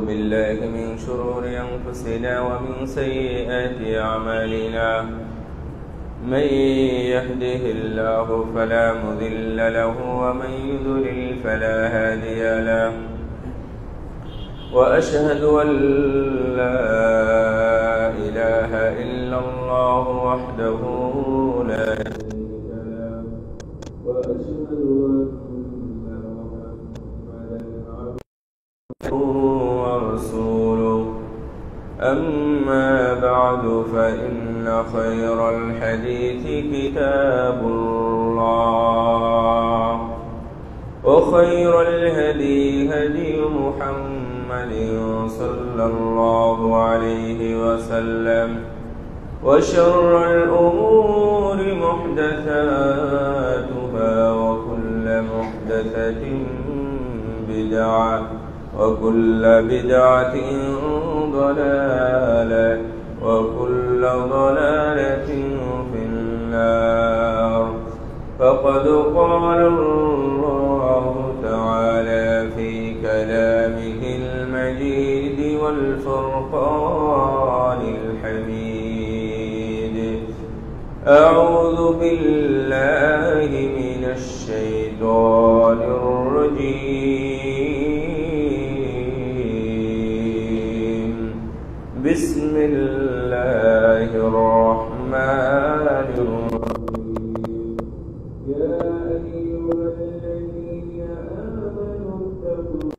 بالله من شرور أنفسنا ومن سيئات أعمالنا من يهده الله فلا مضل له ومن يضلل فلا هادي له وأشهد أن لا إله إلا الله وحده لا شريك له وأشهد أن محمدا عبده ورسوله أما بعد فإن خير الحديث كتاب الله وخير الهدي هدي محمد صلى الله عليه وسلم وشر الأمور محدثاتها وكل محدثة بدعة وكل بدعة ضلالة وكل ضلالة في النار. فقد قال الله تعالى في كلامه المجيد والفرقان الحميد: أعوذ بالله من الشيطان الرجيم. بسم الله الرحمن الرحيم. يا أيها الذين آمنوا اتقوا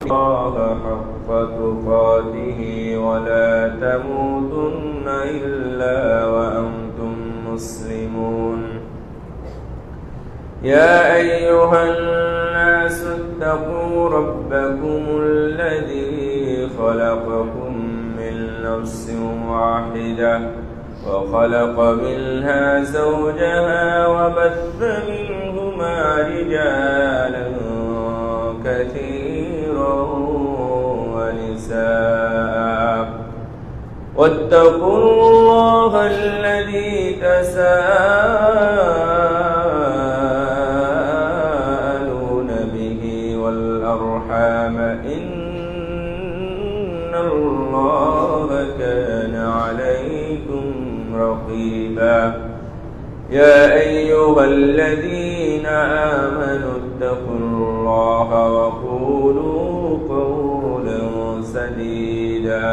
الله حق تقاته ولا تموتن إلا وأنتم مسلمون. يا أيها الناس اتقوا ربكم الذي خلقكم من نفس واحدة وخلق منها زوجها وبث منهما رجالا كثيرا ونساء واتقوا الله الذي تساءلون به والأرحام إن الله كان عليكم رقيبا. يا أيها الذين آمنوا اتقوا الله وقولوا قولا سديدا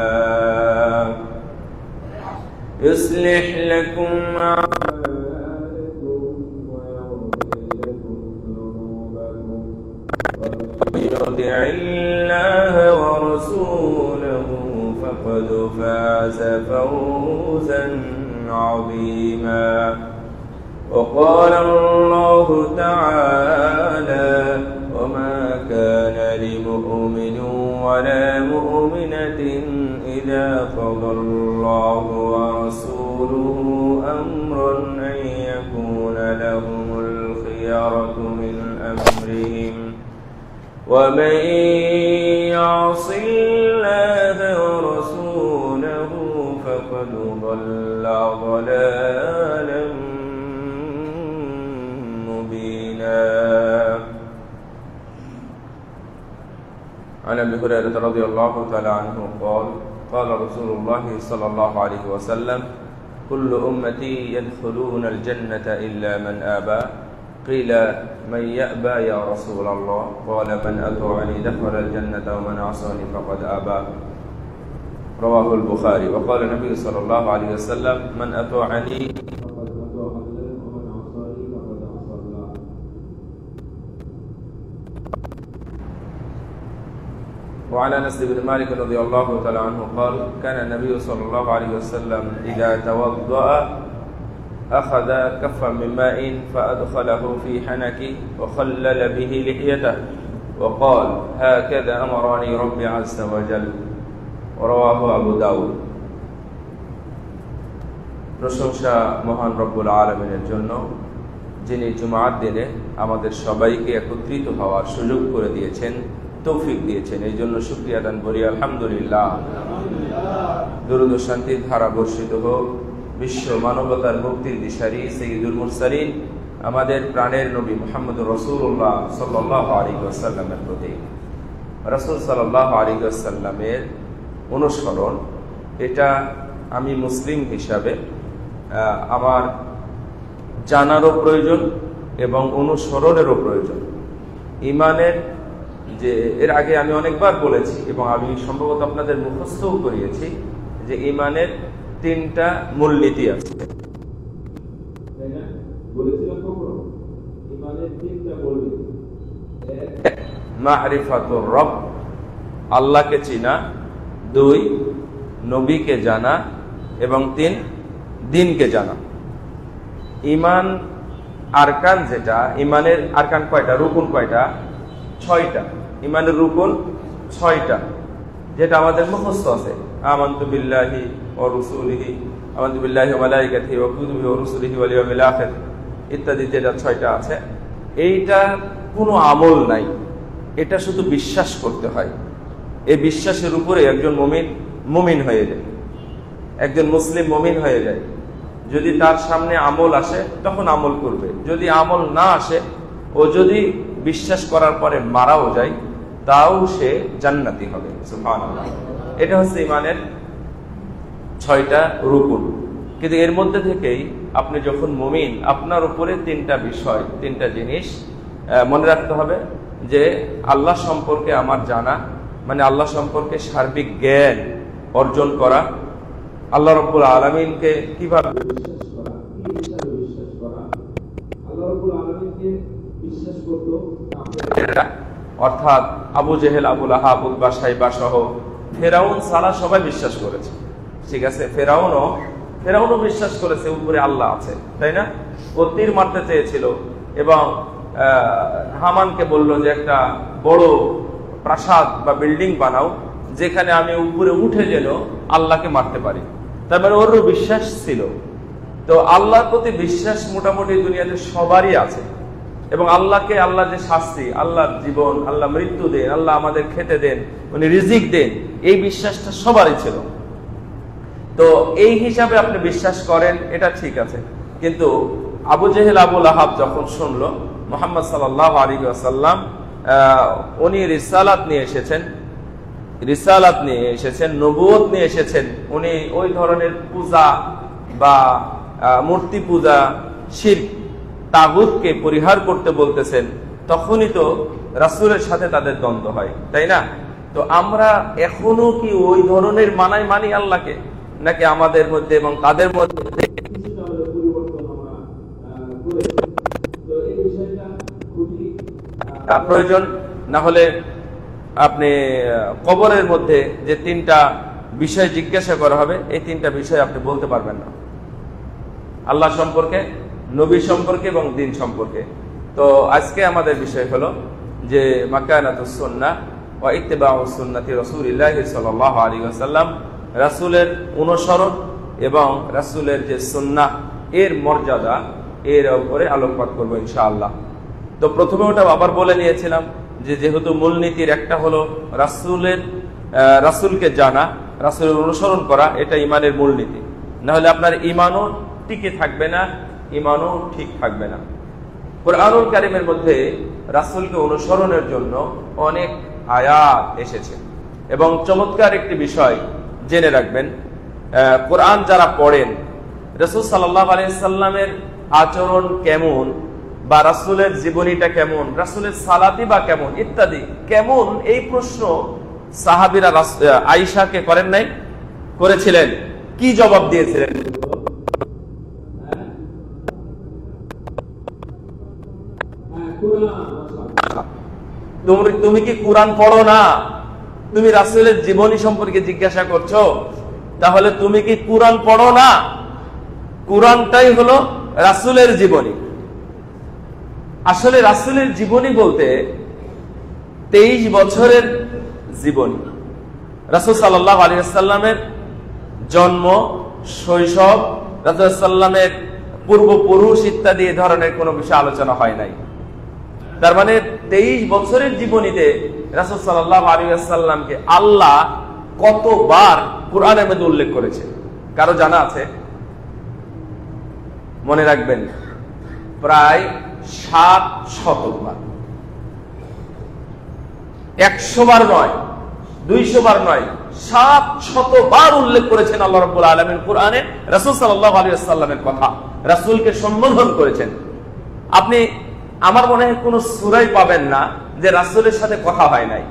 يصلح لكم أعمالكم ويغفر لكم ذنوبكم ومن يطع الله ورسوله فقد فاز فوزا عظيما. وقال الله تعالى: وما كان لمؤمن ولا مؤمنة إذا قضى الله ورسوله أمرا أن يكون لهم الخيرة من أمرهم ومن يعص الله ورسوله فقد ضل ضلالا مبينا. عن أبي هريرة رضي الله تعالى عنه قال: قال رسول الله صلى الله عليه وسلم: كل أمتي يدخلون الجنة إلا من آبى. قيل: من يأبى يا رسول الله؟ قال: من أطاعني دخل الجنة ومن عصاني فقد آبى. رواه البخاري. وقال النبي صلى الله عليه وسلم: من أطاعني فقد أطاع الله ومن عصاني فقد عصى الله. وعن أنس بن مالك رضي الله تعالى عنه قال: كان النبي صلى الله عليه وسلم إذا توضأ أخذ كفا من ماء فأدخله في حنكه وخلل به لحيته وقال: هكذا أمرني ربي عز وجل. رواه أبو داود. প্রশংসা মহান রব্বুল আলামিনের জন্য, যিনি জুমার দিনে আমাদের সবাইকে একত্রিত হওয়ার সুযোগ করে দিয়েছেন, তৌফিক দিয়েছেন। এই জন্য শুকরিয়া দান করি আলহামদুলিল্লাহ। দরুদ ও শান্তির ধারা বর্ষিত হোক বিশ্ব মানবতার মুক্তির দিশারি সাইয়্যিদুল মুরসালিন আমাদের প্রাণের নবী মুহাম্মদুর রাসূলুল্লাহ সাল্লাল্লাহু আলাইহি ওয়াসাল্লামের প্রতি। রাসূল সাল্লাল্লাহু আলাইহি ওয়াসাল্লামের অনুসরণ, এটা আমি মুসলিম হিসাবে আমার জানারও প্রয়োজন এবং অনুসরণেরও প্রয়োজন। ঈমানের যে এর আগে আমি অনেকবার বলেছি এবং আমি সম্ভবত আপনাদের মুখস্থও করিয়েছি যে ঈমানের 3টা মূলনীতি আছে। মারিফাতুর রব, আল্লাহকে চিনা, 2 নবীকে জানা এবং 3 দ্বীনকে জানা। ঈমান আরকান, যেটা ঈমানের আরকান কয়টা, রুকুন কয়টা? 6টা। ঈমানের রুকুন 6টা, যেটা আমাদের মুখস্থ আছে। আমানতু বিল্লাহি ওয়া রাসূলিহি, আমানতু বিল্লাহি ওয়া মালাইকাতিহি ওয়া কুতুবিহি ওয়া রুসুলিহি ওয়াল ইয়াউমিল আখির ইত্যাদি, যেটা 6টা আছে। এইটা কোনো আমল নাই, এটা শুধু বিশ্বাস করতে হয়। এই বিশ্বাসের উপরে একজন মুমিন হয়ে যায়, একজন মুসলিম মুমিন হয়ে যায়। যদি তার সামনে আমল আসে তখন আমল করবে, যদি আমল না আসে ও যদি বিশ্বাস করার পরে মারাও যায় তাও সে জান্নাতি হবে। সুবহানাল্লাহ। এটা হচ্ছে ঈমানের 6টা রুকুন। কিন্তু এর মধ্যে থেকেই আপনি যখন মুমিন, আপনার উপরে 3টা বিষয়, 3টা জিনিস মনে রাখতে হবে। যে আল্লাহ সম্পর্কে আমার জানা, মানে আল্লাহ সম্পর্কে সার্বিক জ্ঞান অর্জন করা, আল্লাহ রাব্বুল আলামিনকে কিভাবে বিশ্বাস করা, আল্লাহ রাব্বুল আলামিনকে বিশ্বাস করতে, অর্থাৎ আবু জেহেল, আবু লাহাব, উতবা, শাইবা সহ ফেরাউন সারা সবাই বিশ্বাস করেছে। ঠিক আছে, ফেরাউনও বিশ্বাস করেছে উপরে আল্লাহ আছে, তাই না? ও তীর মারতে চেয়েছিল এবং হামানকে বলল যে একটা বড় প্রাসাদ বা বিল্ডিং বানাও যেখানে আমি উপরে উঠে যেন আল্লাহকে মারতে পারি। তার মানে ওরও বিশ্বাস ছিল। তো আল্লাহর প্রতি বিশ্বাস মোটামুটি দুনিয়াতে সবারই আছে এবং আল্লাহকে, আল্লাহ যে শাস্তি, আল্লাহর জীবন, আল্লাহ মৃত্যু দেন, আল্লাহ আমাদের খেতে দেন, উনি রিজিক দেন, এই বিশ্বাসটা সবারই ছিল। তো এই হিসাবে আপনি বিশ্বাস করেন, এটা ঠিক আছে। কিন্তু আবু জেহেল, আবু লাহাব যখন শুনলো মুহাম্মদ সাল্লাল্লাহু আলাইহি ওয়াসাল্লাম উনি রিসালাত নিয়ে এসেছেন, নবুয়ত নিয়ে এসেছেন, উনি ওই ধরনের পূজা বা মূর্তি পূজা, শিরক, তাগুতকে পরিহার করতে বলতেছেন, তখনই তো রাসূলের সাথে তাদের দ্বন্দ্ব হয়, তাই না? তো আমরা এখনো কি ওই ধরনের মানি আল্লাহকে, নাকি আমাদের মধ্যে এবং তাদের মধ্যে প্রয়োজন? না হলে আপনি কবরের মধ্যে যে 3টা বিষয় জিজ্ঞাসা করা হবে, এই 3টা বিষয় আপনি বলতে পারবেন না, আল্লাহ সম্পর্কে, নবী সম্পর্কে এবং দ্বীন সম্পর্কে। তো আজকে আমাদের বিষয় হলো যে মাকানাতুস সুন্নাহ ওয়া ইত্তিবাউস সুন্নতি রাসূলিল্লাহি সাল্লাল্লাহু আলাইহি ওয়াসাল্লাম, রাসূলের অনুসরণ এবং রাসূলের যে সুন্নাহ, এর মর্যাদা, এর উপরে আলোকপাত করব ইনশাআল্লাহ। তো প্রথমে ওটা আবার বলে নিয়েছিলাম যে যেহেতু মূলনীতির একটা হলো রাসূলকে জানা, রাসূলের অনুসরণ করা, এটা ঈমানের মূলনীতি। না হলে আপনার ঈমানও টিকে থাকবে না, ঈমানও ঠিক থাকবে না। কুরআনুল কারীমের মধ্যে রাসূলকে অনুসরণের জন্য অনেক আয়াত এসেছে এবং চমৎকার একটি বিষয় জেনে রাখবেন, কোরআন যারা পড়েন, রাসূল সাল্লাল্লাহু আলাইহি সাল্লামের আচরণ কেমন বা রাসূলের জীবনীটা কেমন, রাসূলের সালাতি বা কেমন ইত্যাদি কেমন, এই প্রশ্ন সাহাবীরা আয়েশাকে করেন নাই? করেছিলেন। কি জবাব দিয়েছিলেন? তুমি কি কোরআন পড়ো না? তুমি রাসূলের জীবনী সম্পর্কে জিজ্ঞাসা করছো, তাহলে তুমি কি কোরআন পড়ো না? কোরআনটাই হলো রাসূলের জীবনী। আসলে রাসূলের জীবনী বলতে 23 বছরের জীবনী। রাসূল সাল্লাল্লাহু আলাইহি ওয়াসাল্লামের জন্ম, শৈশব, রাসূল সাল্লামের পূর্বপুরুষ ইত্যাদি এই ধরনের কোনো বিষয় আলোচনা হয় নাই। তার মানে 23 বছরের জীবনীতে রাসূল সাল্লাল্লাহু আলাইহি ওয়াসাল্লামকে আল্লাহ কতবার কোরআনের মধ্যে উল্লেখ করেছে? কারো জানা আছে? মনে রাখবেন, প্রায় 700 বার। 100 বার নয়, 200 বার নয়, 700 বার উল্লেখ করেছেন আল্লাহ রাব্বুল আলামিন কোরআনে রাসূল সাল্লাল্লাহু আলাইহি ওয়াসাল্লামের কথা, রাসূলকে সম্বোধন করেছেন। আপনি আমার মনে হয় কোন সূরাই পাবেন না যে রাসূলের সাথে কথা হয় নাই।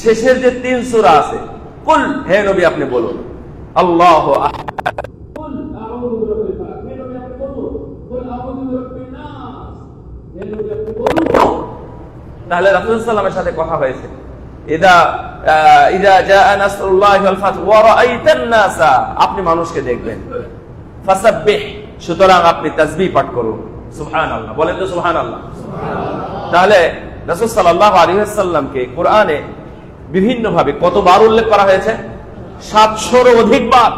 শেষের যে 3 সূরা আছে, কুল, হে নবী আপনি বলুন আল্লাহু আহাদ, কুল আউযু বিরাব্বিল ফালাক, হে নবী আপনি বলুন কুল আউযু বিরাব্বিন নাস, হে নবী আপনি বলুন। তাহলে রাসূল সাল্লাল্লাহু আলাইহি ওয়াসাল্লামের সাথে কথা হয়েছে। ইদা জাআ নাসরুল্লাহি ওয়াল ফাত ওয়া রাআইতান নাসা, আপনি মানুষকে দেখবেন। ফাসাব্বিহ, সুতরাং আপনি তাসবিহ পাঠ করুন, সুবহানাল্লাহ, বলেন তো সুবহানাল্লাহ। তাহলে রাসূল সাল্লাল্লাহু আলাইহি ওয়াসাল্লামকে কোরআনে বিভিন্ন ভাবে কতবার উল্লেখ করা হয়েছে? 700 এর অধিক বার।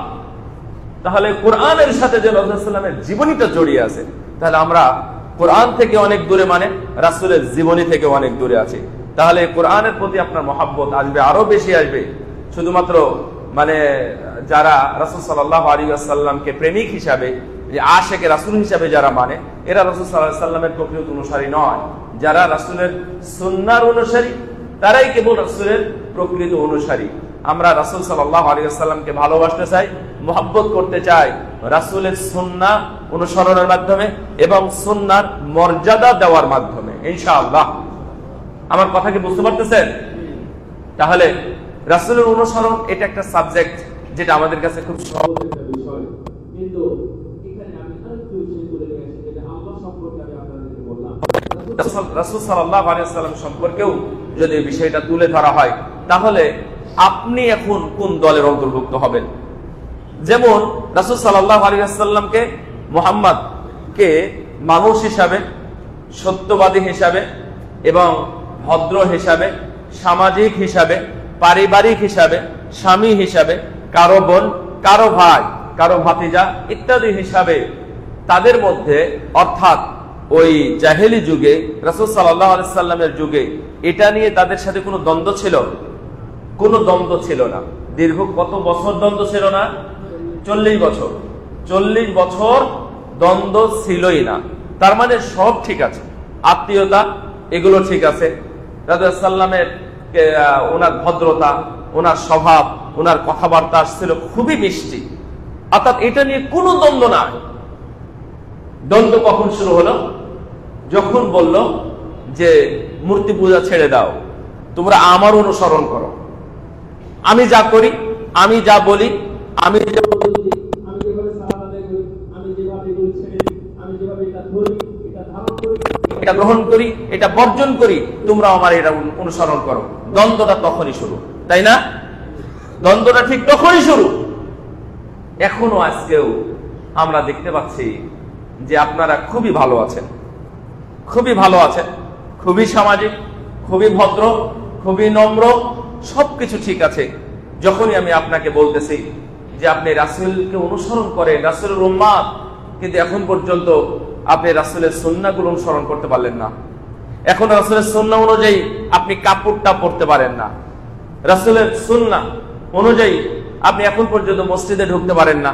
তাহলে কোরআনের সাথে যে রাসূল সাল্লাল্লাহু আলাইহি ওয়াসাল্লামের জীবনীটা জড়িয়ে আছে, তাহলে আমরা কোরআন থেকে অনেক দূরে, মানে রাসূলের জীবনী থেকে অনেক দূরে আছি। তাহলে কোরআনের প্রতি আপনার মহব্বত আসবে, আরো বেশি আসবে। শুধুমাত্র মানে যারা রাসূল সাল্লাল্লাহু আলাইহি ওয়াসাল্লামকে প্রেমিক হিসাবে, যে আশিকে রাসূল হিসাবে যারা মানে, এরা রাসূল সাল্লাল্লাহু আলাইহি ওয়াসাল্লামের প্রকৃত অনুসারী নয়। যারা রাসূলের সুন্নাহর অনুসারী, তারাই কেবল রাসূলের প্রকৃত অনুসারী। আমরা রাসূল সাল্লাল্লাহু আলাইহি ওয়াসাল্লামকে ভালোবাসতে চাই, মহব্বত করতে চাই রাসূলের সুন্নাহ অনুসরণের মাধ্যমে এবং সুন্নাহর মর্যাদা দেওয়ার মাধ্যমে, ইনশাআল্লাহ। আমার কথা কি বুঝতে পারতেছেন? তাহলে রাসূলের অনুসরণ এটা একটা সাবজেক্ট যেটা আমাদের কাছে খুব সহজ একটা বিষয়, কিন্তু এখানে আমি আরেকটু বিষয় বলে গেছি, যেটা আল্লাহ সম্পর্কে আমি আপনাদেরকে বললাম। রাসূল সাল্লাল্লাহু আলাইহি ওয়াসাল্লাম সম্পর্কেও যদি বিষয়টা তুলে ধরা হয়, তাহলে আপনি এখন কোন দলের অন্তর্ভুক্ত হবেন? যেমন রাসূল সাল্লাল্লাহু আলাইহি ওয়াসাল্লামকে, মুহাম্মদকে মানুষ হিসাবে, সত্যবাদী হিসাবে এবং ভদ্র হিসাবে, সামাজিক হিসাবে, পারিবারিক হিসাবে, স্বামী হিসাবে, কারো বোন, কারো ভাই, কারো ভাতিজা ইত্যাদি হিসাবে তাদের মধ্যে, অর্থাৎ ওই জাহেলি যুগে রাসূল সাল্লাল্লাহু আলাইহি ওয়াসাল্লামের যুগে এটা নিয়ে তাদের সাথে কোনো দ্বন্দ্ব ছিল? কোনো দ্বন্দ্ব ছিল না। দীর্ঘ কত বছর দ্বন্দ্ব ছিল না? 40 বছর। 40 বছর দ্বন্দ্ব ছিলই না। তার মানে সব ঠিক আছে, আত্মীয়তা এগুলো ঠিক আছে। রাসূলুল্লাহ সাল্লামের ওনার ভদ্রতা, ওনার স্বভাব, ওনার কথাবার্তা ছিল খুবই মিষ্টি, অর্থাৎ এটা নিয়ে কোনো দ্বন্দ্ব নাই। দ্বন্দ্ব কখন শুরু হলো? যখন বলল যে মূর্তি পূজা ছেড়ে দাও, তোমরা আমার অনুসরণ করো, আমি যা করি, আমি যা বলি, আমি যেভাবে সালাত আদায় করি, আমি যেভাবে এগুলো ছেড়ে দিই, আমি যেভাবে এটা ধরি, এটা ধারণ করি, এটা গ্রহণ করি, এটা বর্জন করি, তোমরা আমার এটা অনুসরণ করো। দ্বন্দ্বটা তখনই শুরু, তাই না? দ্বন্দ্বটা ঠিক তখনই শুরু। এখনো আজকেও আমরা দেখতে পাচ্ছি যে আপনারা খুবই ভালো আছেন, খুবই ভালো আছেন, খুবই সামাজিক, খুবই ভদ্র, খুবই নম্র, সবকিছু ঠিক আছে। যখনই আমি আপনাকে বলতেছি যে আপনি রাসূলকে অনুসরণ করেন, রাসূলের উম্মত, কিন্তু এখন পর্যন্ত আপনি রাসূলের সুন্নাহগুলো অনুসরণ করতে পারলেন না। এখন রাসূলের সুন্নাহ অনুযায়ী আপনি কাপড়টা পরতে পারেন না। রাসূলের সুন্নাহ অনুযায়ী আপনি এখন পর্যন্ত মসজিদে ঢুকতে পারেন না।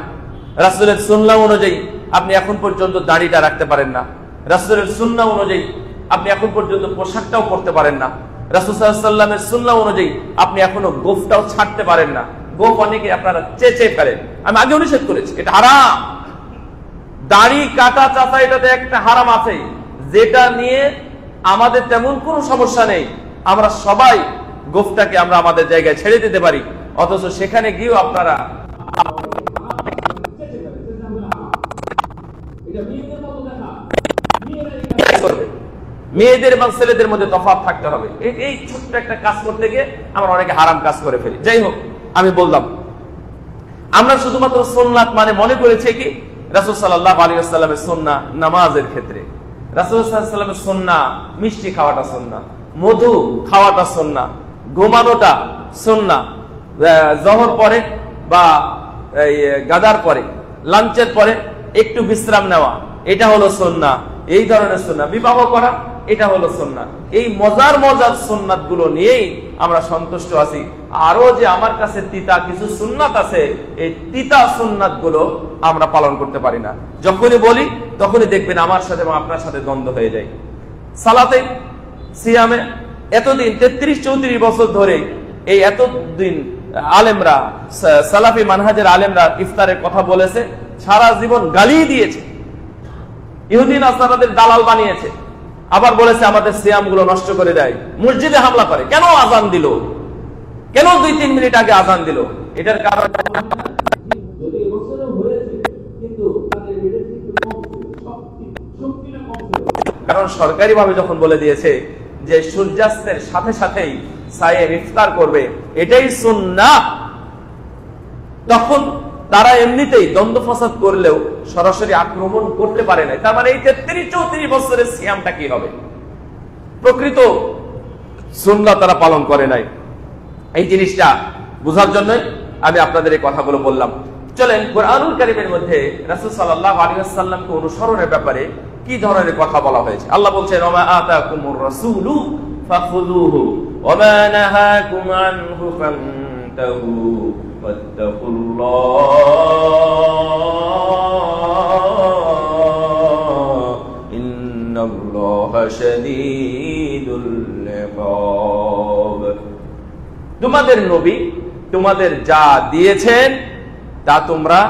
রাসূলের সুন্নাহ অনুযায়ী আপনি এখন পর্যন্ত দাড়িটা রাখতে পারেন না। রাসূলের সুন্নাহ অনুযায়ী আপনি এখন পর্যন্ত পোশাকটাও পরতে পারেন না। রাসূল সাল্লাল্লাহু আলাইহি ওয়াসাল্লামের সুন্নাহ অনুযায়ী আপনি এখনো গোফটাও ছাড়তে পারেন না। গোফ অনেকে আপনারা চেঁচে ফেলেন, আমি আগে নিষেধ করেছি, এটা হারাম। দাড়ি কাটা চাচা এটাতে একটা হারাম আছে, যেটা নিয়ে আমাদের তেমন কোনো সমস্যা নেই। আমরা সবাই গোফটাকে আমরা আমাদের জায়গায় ছেড়ে দিতে পারি, অথচ সেখানে গিয়েও আপনারা মেয়েদের এবং ছেলেদের মধ্যে তফাৎ থাকতে হবে। এই ছোট্ট একটা কাজ করতে গিয়ে আমরা অনেকে হারাম কাজ করে ফেলি। যাই হোক, আমি বললাম আমরা শুধুমাত্র সুন্নাত মানে মনে করেছি কি রাসূল সাল্লাল্লাহু আলাইহি ওয়াসাল্লামের সুন্নাহ নামাজের ক্ষেত্রে, রাসূল সাল্লাল্লাহু আলাইহি ওয়াসাল্লামের সুন্নাহ মিষ্টি খাওয়াটা সুন্নাহ, মধু খাওয়াটা সুন্নাহ, ঘুমানোটা সুন্নাহ, জোহর পরে বা গাদার পরে, লাঞ্চের পরে একটু বিশ্রাম নেওয়া, এটা হলো সুন্নাহ। এই ধরনের সুন্নাহ, বিবাহ করা, এটা হলো সুন্নাহ। এই মজার মজার সুন্নাত গুলো নিয়েই আমরা সন্তুষ্ট আছি। আরো যে আমার কাছে তিতা কিছু সুন্নাত আছে, এই তিতা সুন্নাত গুলো আমরা পালন করতে পারি না। যখনই বলি তখনই দেখবেন আমার সাথে এবং আপনার সাথে দ্বন্দ্ব হয়ে যায়। সালাতে, সিয়ামে, এতদিন 33-34 বছর ধরে এই এতদিন আলেমরা, সালাফি মানহাজের আলেমরা ইফতারের কথা বলেছে, সারা জীবন গালি দিয়েছে, ইহুদি নাসারাদের দালাল বানিয়েছে, আবার বলেছে আমাদের সিয়াম গুলো নষ্ট করে দেয়, মসজিদে হামলা করে। কেন আজান দিল? কেন 2-3 মিনিট আগে আজান দিল? এটার কারণ কারণ সরকারি ভাবে যখন বলে দিয়েছে যে সূর্যাস্তের সাথে সাথেই সায়েম ইফতার করবে, এটাই সুন্নাহ, তখন তারা এমনিতেই দ্বন্দ্ব ফাসাদ করলেও সরাসরি আক্রমণ করতে পারে না। তার মানে এই 33-34 বছরের সিয়ামটা কি হবে? প্রকৃত সুন্নাহ তারা পালন করে নাই। এই জিনিসটা বোঝার জন্য আমি আপনাদের এই কথাগুলো বললাম। চলেন কুরআনুল কারীমের মধ্যে রাসূল সাল্লাল্লাহু আলাইহি ওয়াসাল্লামকে অনুসরণের ব্যাপারে কি ধরনের কথা বলা হয়েছে। আল্লাহ বলছেন, ওয়া আতাকুমুর রাসূলু ফাখুযুহু ওয়া মা নাহাকুম আনহু ফান্তাহু ওয়াত্তাকুল্লাহ ইন্নাল্লাহা শাদীদুল ইকাব। তোমাদের নবী তোমাদের যা দিয়েছেন তা তোমরা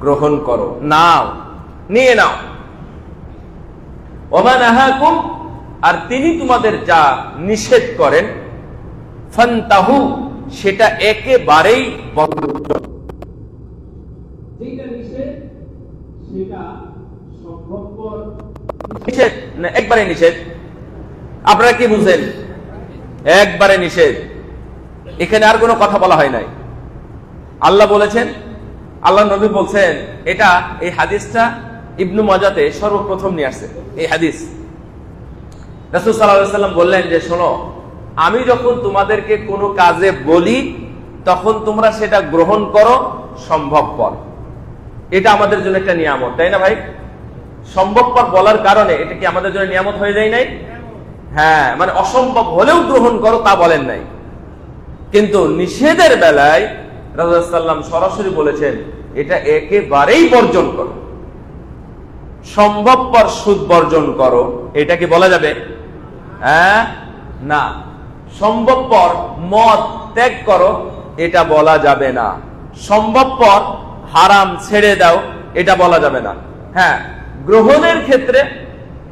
গ্রহণ করো, নাও, নিয়ে নাও। ওয়া মা নাহাকুম, আর তিনি তোমাদের যা নিষেধ করেন, ফান্তাহু, সেটা একেবারেই বর্জন। যেটা নিষেধ সেটা সম্ভবপর নিষেধ না একবারে নিষেধ। আপনারা কি বুঝেন? একবারে নিষেধ। এখানে আর কোনো কথা বলা হয় নাই। আল্লাহ বলেছেন, আল্লাহ নবী বলছেন, এটা এই হাদিসটা ইবনু মাজাতে সর্বপ্রথম নিয়ে আসছে এই হাদিস। রাসূল সাল্লাল্লাহু আলাইহি ওয়াসাল্লাম বললেন যে শোনো, আমি যখন তোমাদেরকে কোনো কাজে বলি তখন তোমরা সেটা গ্রহণ করো সম্ভবপর। এটা আমাদের জন্য একটা নিয়ামত, তাই না ভাই? সম্ভবপর বলার কারণে এটা কি আমাদের জন্য নিয়ামত হয়ে যায় নাই? হ্যাঁ, মানে অসম্ভব হলেও গ্রহণ করো তা বলেন নাই। কিন্তু নিষেধের বেলায় রাসূল সাল্লাল্লাহু সরাসরি বলেছেন এটা একেবারেই বর্জন করো। সম্ভবপর সুদ বর্জন করো, এটা কি বলা যাবে? হ্যাঁ, না। সম্ভবপর মদ ত্যাগ করো, এটা বলা যাবে না। সম্ভবপর হারাম ছেড়ে দাও, এটা বলা যাবে না। হ্যাঁ, গ্রহণের ক্ষেত্রে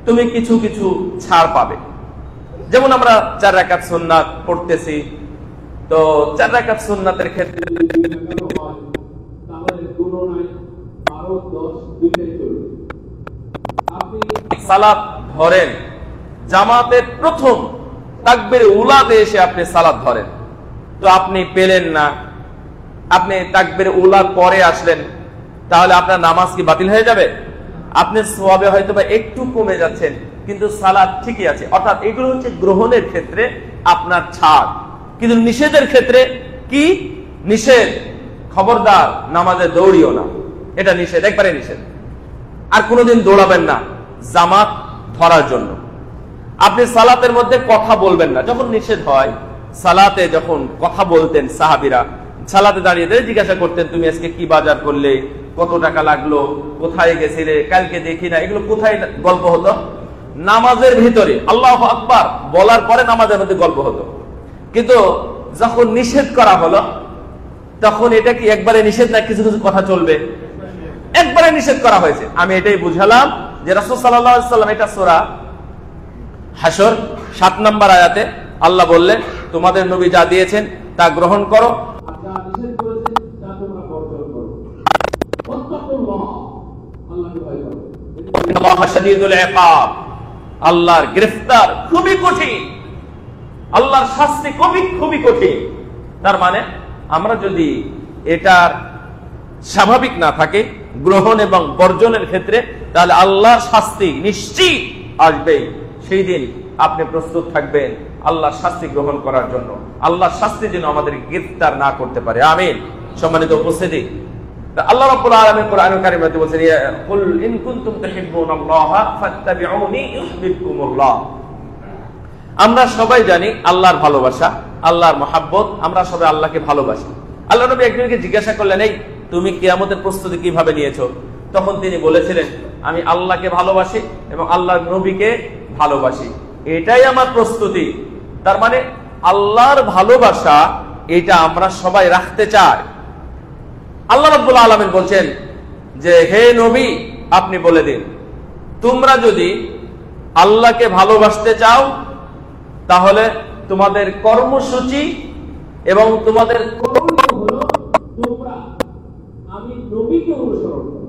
তুমি কিছু কিছু ছাড় পাবে। যেমন আমরা 4 রাকাত সুন্নাত পড়তেছি, তো 4 রাকাত সুন্নাতের ক্ষেত্রে আপনি সালাত ধরেন, জামাতের প্রথম তাকবীরে উলাতে এসে আপনি সালাত ধরেন, তো আপনি পেলেন না, আপনি তাকবীরে উলার পরে আসলেন, তাহলে আপনার নামাজ কি বাতিল হয়ে যাবে? আপনি সওয়াবে হয়তো বা একটু কমে যাচ্ছেন, কিন্তু সালাত ঠিকই আছে। অর্থাৎ এগুলো হচ্ছে গ্রহণের ক্ষেত্রে আপনার ছাড়। কিন্তু নিষেধের ক্ষেত্রে কি নিষেধ? খবরদার নামাজে দৌড়িও না, এটা নিষেধ, একবারে নিষেধ। আর কোনোদিন দৌড়াবেন না জামাত ধরার জন্য। আপনি সালাতের মধ্যে কথা বলবেন না। যখন নিষেধ হয়, সালাতে যখন কথা বলতেন সাহাবীরা, সালাতে দাঁড়িয়ে জিজ্ঞাসা করতেন তুমি আজকে কি বাজার করলে, কত টাকা লাগলো, কোথায় গেছিলে, কালকে দেখি না, এগুলো কোথায় গল্প হতো? নামাজের ভিতরে আল্লাহু আকবার বলার পরে নামাজের মধ্যে গল্প হতো। কিন্তু যখন নিষেধ করা হলো তখন এটা কি একবারে নিষেধ না কিছু কিছু কথা চলবে? একবারে নিষেধ করা হয়েছে। আমি এটাই বুঝালাম যে রাসূল সাল্লাল্লাহু আলাইহি ওয়াসাল্লাম, এটা সূরা হাশর 7 নম্বর আয়াতে আল্লাহ বললেন তোমাদের নবী যা দিয়েছেন তা গ্রহণ করো, যা নিষেধ করেছেন তা তোমরা বর্জন করো। ওয়াত্তাকুল্লাহ, আল্লাহকে ভয় করো। ইন্নাল্লাহা শাদীদুল ইকাব, আল্লাহর গ্রেফতার খুবই কঠিন, আল্লাহর শাস্তি খুবই কঠিন। তার মানে আমরা যদি এটার স্বাভাবিক না থাকে গ্রহণ এবং বর্জনের ক্ষেত্রে, তাহলে আল্লাহর শাস্তি নিশ্চিত আসবে। সেই দিন আপনি প্রস্তুত থাকবেন আল্লাহর শাস্তি গ্রহণ করার জন্য। আল্লাহর শাস্তি যেন আমাদের গ্রেফতার না করতে পারে। আমিন। সম্মানিত উপস্থিতি, আল্লাহ রাব্বুল আলামিন কোরআনুল কারীমে বলেছেন, কুল ইন কুনতুম তুহিব্বুনাল্লাহা ফাত্তাবিউনি ইউহিব্বুকুমুল্লাহ। আমরা সবাই জানি আল্লাহর ভালোবাসা, আল্লাহর মহাব্বত, আমরা সবাই আল্লাহকে ভালোবাসি। আল্লাহ নবী একজনকে জিজ্ঞাসা করলেন, এই তুমি কিয়ামতের প্রস্তুতি কিভাবে নিয়েছো? তখন তিনি বলেছিলেন, আমি আল্লাহকে ভালোবাসি এবং আল্লাহর নবীকে ভালোবাসি, এটাই আমার প্রস্তুতি। তার মানে আল্লাহর ভালোবাসা এটা আমরা সবাই রাখতে চাই। আল্লাহ রাব্বুল আলামিন বলছেন যে হে নবী, আপনি বলে দিন, তোমরা যদি আল্লাহকে ভালোবাসতে চাও তাহলে তোমাদের কর্মসূচি এবং তোমাদের করণীয় হলো তোমরা আমি নবীকে অনুসরণ করো।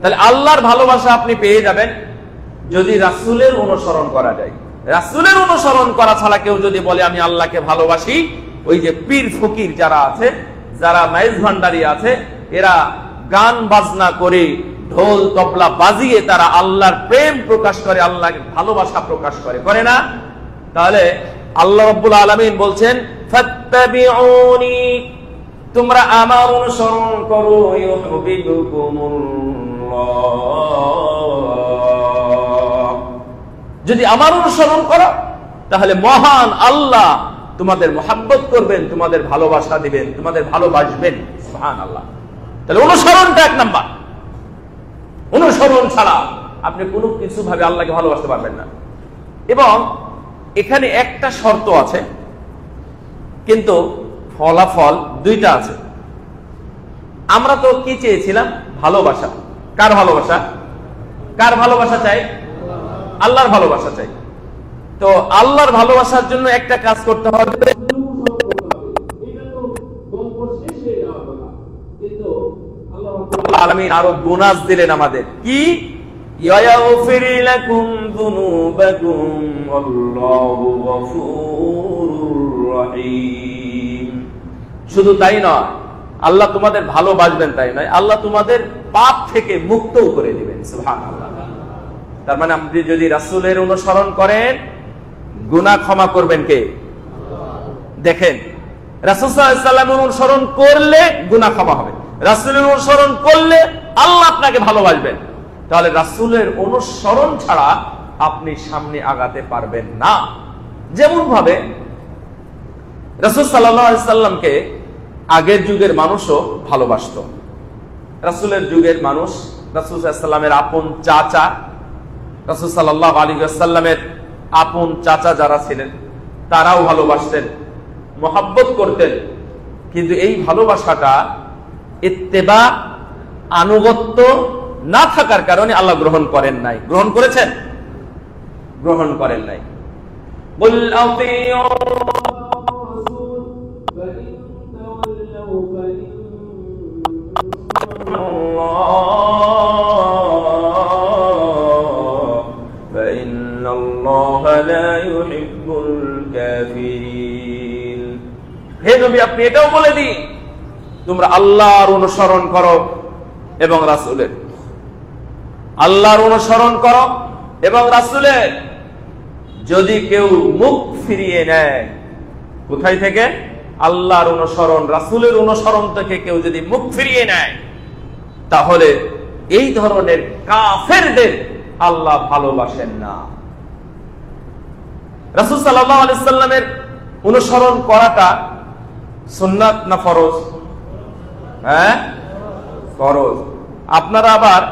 তাহলে আল্লাহর ভালোবাসা আপনি পেয়ে যাবেন যদি রাসূলের অনুসরণ করা যায়। রাসূলের অনুসরণ করা ছাড়া কেউ যদি বলে আমি আল্লাহকে ভালোবাসি, ওই যে পীর ফকির যারা আছে, যারা মাইজ ভান্ডারি আছে, এরা গান বাজনা করে ঢোল তবলা বাজিয়ে তারা আল্লাহর প্রেম প্রকাশ করে, আল্লাহর ভালোবাসা প্রকাশ করে, করে না? তাহলে আল্লাহ রাব্বুল আলামিন বলছেন ফাত্তাবিউনি, তোমরা আমার অনুসরণ করো, ইউহিব্বুকুমুল্লাহ। যদি আমার অনুসরণ করো তাহলে মহান আল্লাহ তোমাদের মহব্বত করবেন, তোমাদের ভালোবাসা দিবেন, তোমাদের ভালোবাসবেন। সুবহানাল্লাহ। তাহলে অনুসরণটা এক নাম্বার। অনুসরণ ছাড়া আপনি কোনো কিছু ভাবে আল্লাহকে ভালোবাসতে পারবেন না। এবং এখানে একটা শর্ত আছে, কিন্তু ফলাফল দুইটা আছে। আমরা তো কি চেয়েছিলাম? ভালোবাসা। কার ভালোবাসা? কার ভালোবাসা চাই? আল্লাহর ভালোবাসা চাই। তো আল্লাহর ভালোবাসার জন্য একটা কাজ করতে হবে, আলামিন আরো বোনাস দিলেন আমাদের, কি? ইয়াগফির লাকুম যুনুবাকুম আল্লাহু গফুরুর রহিম। শুধু তাই নয়, আল্লাহ তোমাদের ভালোবাসবেন তাই নয়, আল্লাহ তোমাদের পাপ থেকে মুক্তও করে দিবেন। সুবহানাল্লাহ। তার মানে আপনি যদি রাসূলের অনুসরণ করেন, গুনাহ ক্ষমা করবেন কে? দেখেন, রাসূল সাল্লাল্লাহু আলাইহি ওয়াসাল্লামের অনুসরণ করলে গুনাহ ক্ষমা হবে, রাসূলের অনুসরণ করলে আল্লাহ আপনাকে ভালোবাসবেন। তাহলে রাসূলের অনুসরণ ছাড়া আপনি সামনে আগাতে পারবেন না। যেমন ভাবে রাসূল সাল্লাল্লাহু আলাইহি ওয়াসাল্লামকে আগের যুগের মানুষও ভালোবাসত। রাসূলের যুগের মানুষ, রাসূল সাল্লাল্লাহু আলাইহি ওয়াসাল্লামের আপন চাচা, রাসূল সাল্লাল্লাহু আলাইহি ওয়াসাল্লামের আপন চাচা যারা ছিলেন তারাও ভালোবাসতেন, মহব্বত করতেন। কিন্তু এই ভালোবাসাটা ইত্তেবা, আনুগত্য না থাকার কারণে আল্লাহ গ্রহণ করেন নাই। গ্রহণ করেছেন? গ্রহণ করেন নাই। বল আতিউ রাসূল ফাইন তাওয়াল্লাউ ফাইন্নাল্লাহা লা ইউহিব্বুল কাফিরিন। হে নবী, আপনি এটাও বলে দিন তোমরা আল্লাহর অনুসরণ করো এবং রাসূলের। আল্লাহর অনুসরণ করো এবং রাসূলের। যদি কেউ মুখ ফিরিয়ে নেয়, কোথায় থেকে? আল্লাহর অনুসরণ, রাসূলের অনুসরণ থেকে কেউ যদি মুখ ফিরিয়ে নেয়, তাহলে এই ধরনের কাফেরদের আল্লাহ ভালোবাসেন না। রাসূল সাল্লাল্লাহু আলাইহি সাল্লামের অনুসরণ করাটা সুন্নাত না ফরজ? হ্যাঁ, ফরজ। আপনারা আবার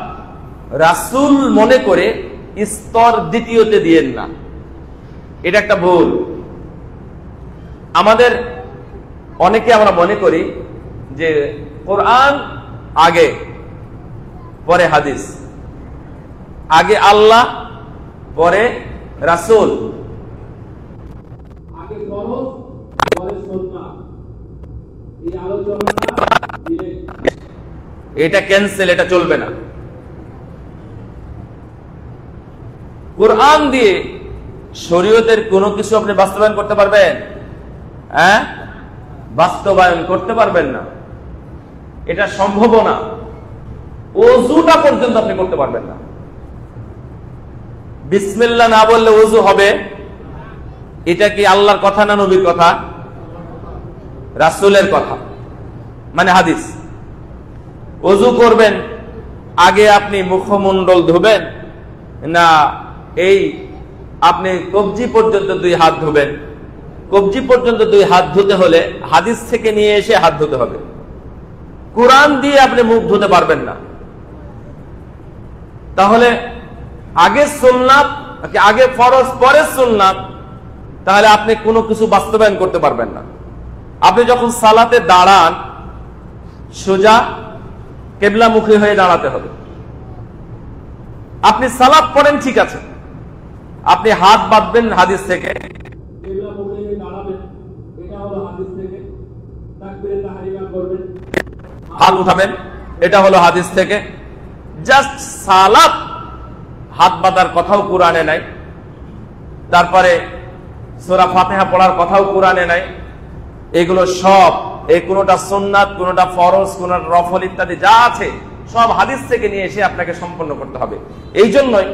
রাসূল মনে করে স্তর দ্বিতীয়তে দিয়েন না, এটা একটা ভুল। আমাদের অনেকে আমরা মনে করি যে কোরআন আগে, পরে হাদিস, আগে আল্লাহ, পরে রাসূল, আগে ফরজ, পরে সুন্নাত। এই আলোচনাটা এটা ক্যান্সেল, এটা চলবে না। কোরআন দিয়ে শরীয়তের কোনো কিছু আপনি বাস্তবায়ন করতে পারবেন? হ্যাঁ, বাস্তবায়ন করতে পারবেন না, এটা সম্ভব না। ওযুটা পর্যন্ত আপনি করতে পারবেন না। বিসমিল্লাহ না বললে ওযু হবে? এটা কি আল্লাহর কথা না নবীর কথা? রাসূলের কথা, মানে হাদিস। ওযু করবেন, আগে আপনি মুখমণ্ডল ধুবেন না এই আপনি কবজি পর্যন্ত 2 হাত ধুবেন? কবজি পর্যন্ত 2 হাত ধুতে হলে হাদিস থেকে নিয়ে এসে হাত ধুতে হবে। কোরআন দিয়ে আপনি মুখ ধুতে পারবেন না। তাহলে আগে সুন্নাত, নাকি আগে ফরজ পরে সুন্নাত, তাহলে আপনি কোনো কিছু বাস্তবায়ন করতে পারবেন না। আপনি যখন সালাতে দাঁড়ান, সোজা কিবলামুখী হয়ে দাঁড়াতে হবে। আপনি সালাত পড়েন, ঠিক আছে, আপনি হাত বাঁধবেন হাদিস থেকে, কিবলামুখী হয়ে দাঁড়াবেন, এটা হলো হাদিস থেকে, তাকবীরে তাহরিমা করবেন, হাত উঠাবেন, এটা হলো হাদিস থেকে। জাস্ট সালাত, হাত বাঁধার কথাও কোরআনে নাই, তারপরে সূরা ফাতিহা পড়ার কথাও কোরআনে নাই। এগুলো সব, এই কোনটা সুন্নাত, কোনটা ফরজ, কোনটা নফল ইত্যাদি যা আছে সব হাদিস থেকে নিয়ে এসে আপনাকে সম্পন্ন করতে হবে। এই জন্যই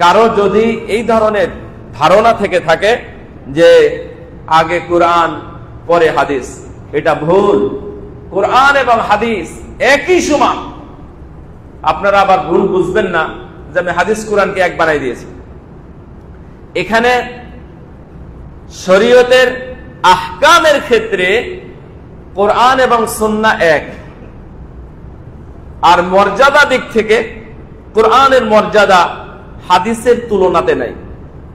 কারো যদি এই ধরনের ধারণা থেকে থাকে যে আগে কোরআন পরে হাদিস, এটা ভুল। কোরআন এবং হাদিস একই সমান। আপনারা আবার ভুল বুঝবেন না যে আমি হাদিস কোরআনকে এক বানাই দিয়েছি। এখানে শরীয়তের আহকামের ক্ষেত্রে কোরআন এবং সুন্নাহ এক, আর মর্যাদা দিক থেকে কোরআনের মর্যাদা হাদিসের তুলনাতে নাই।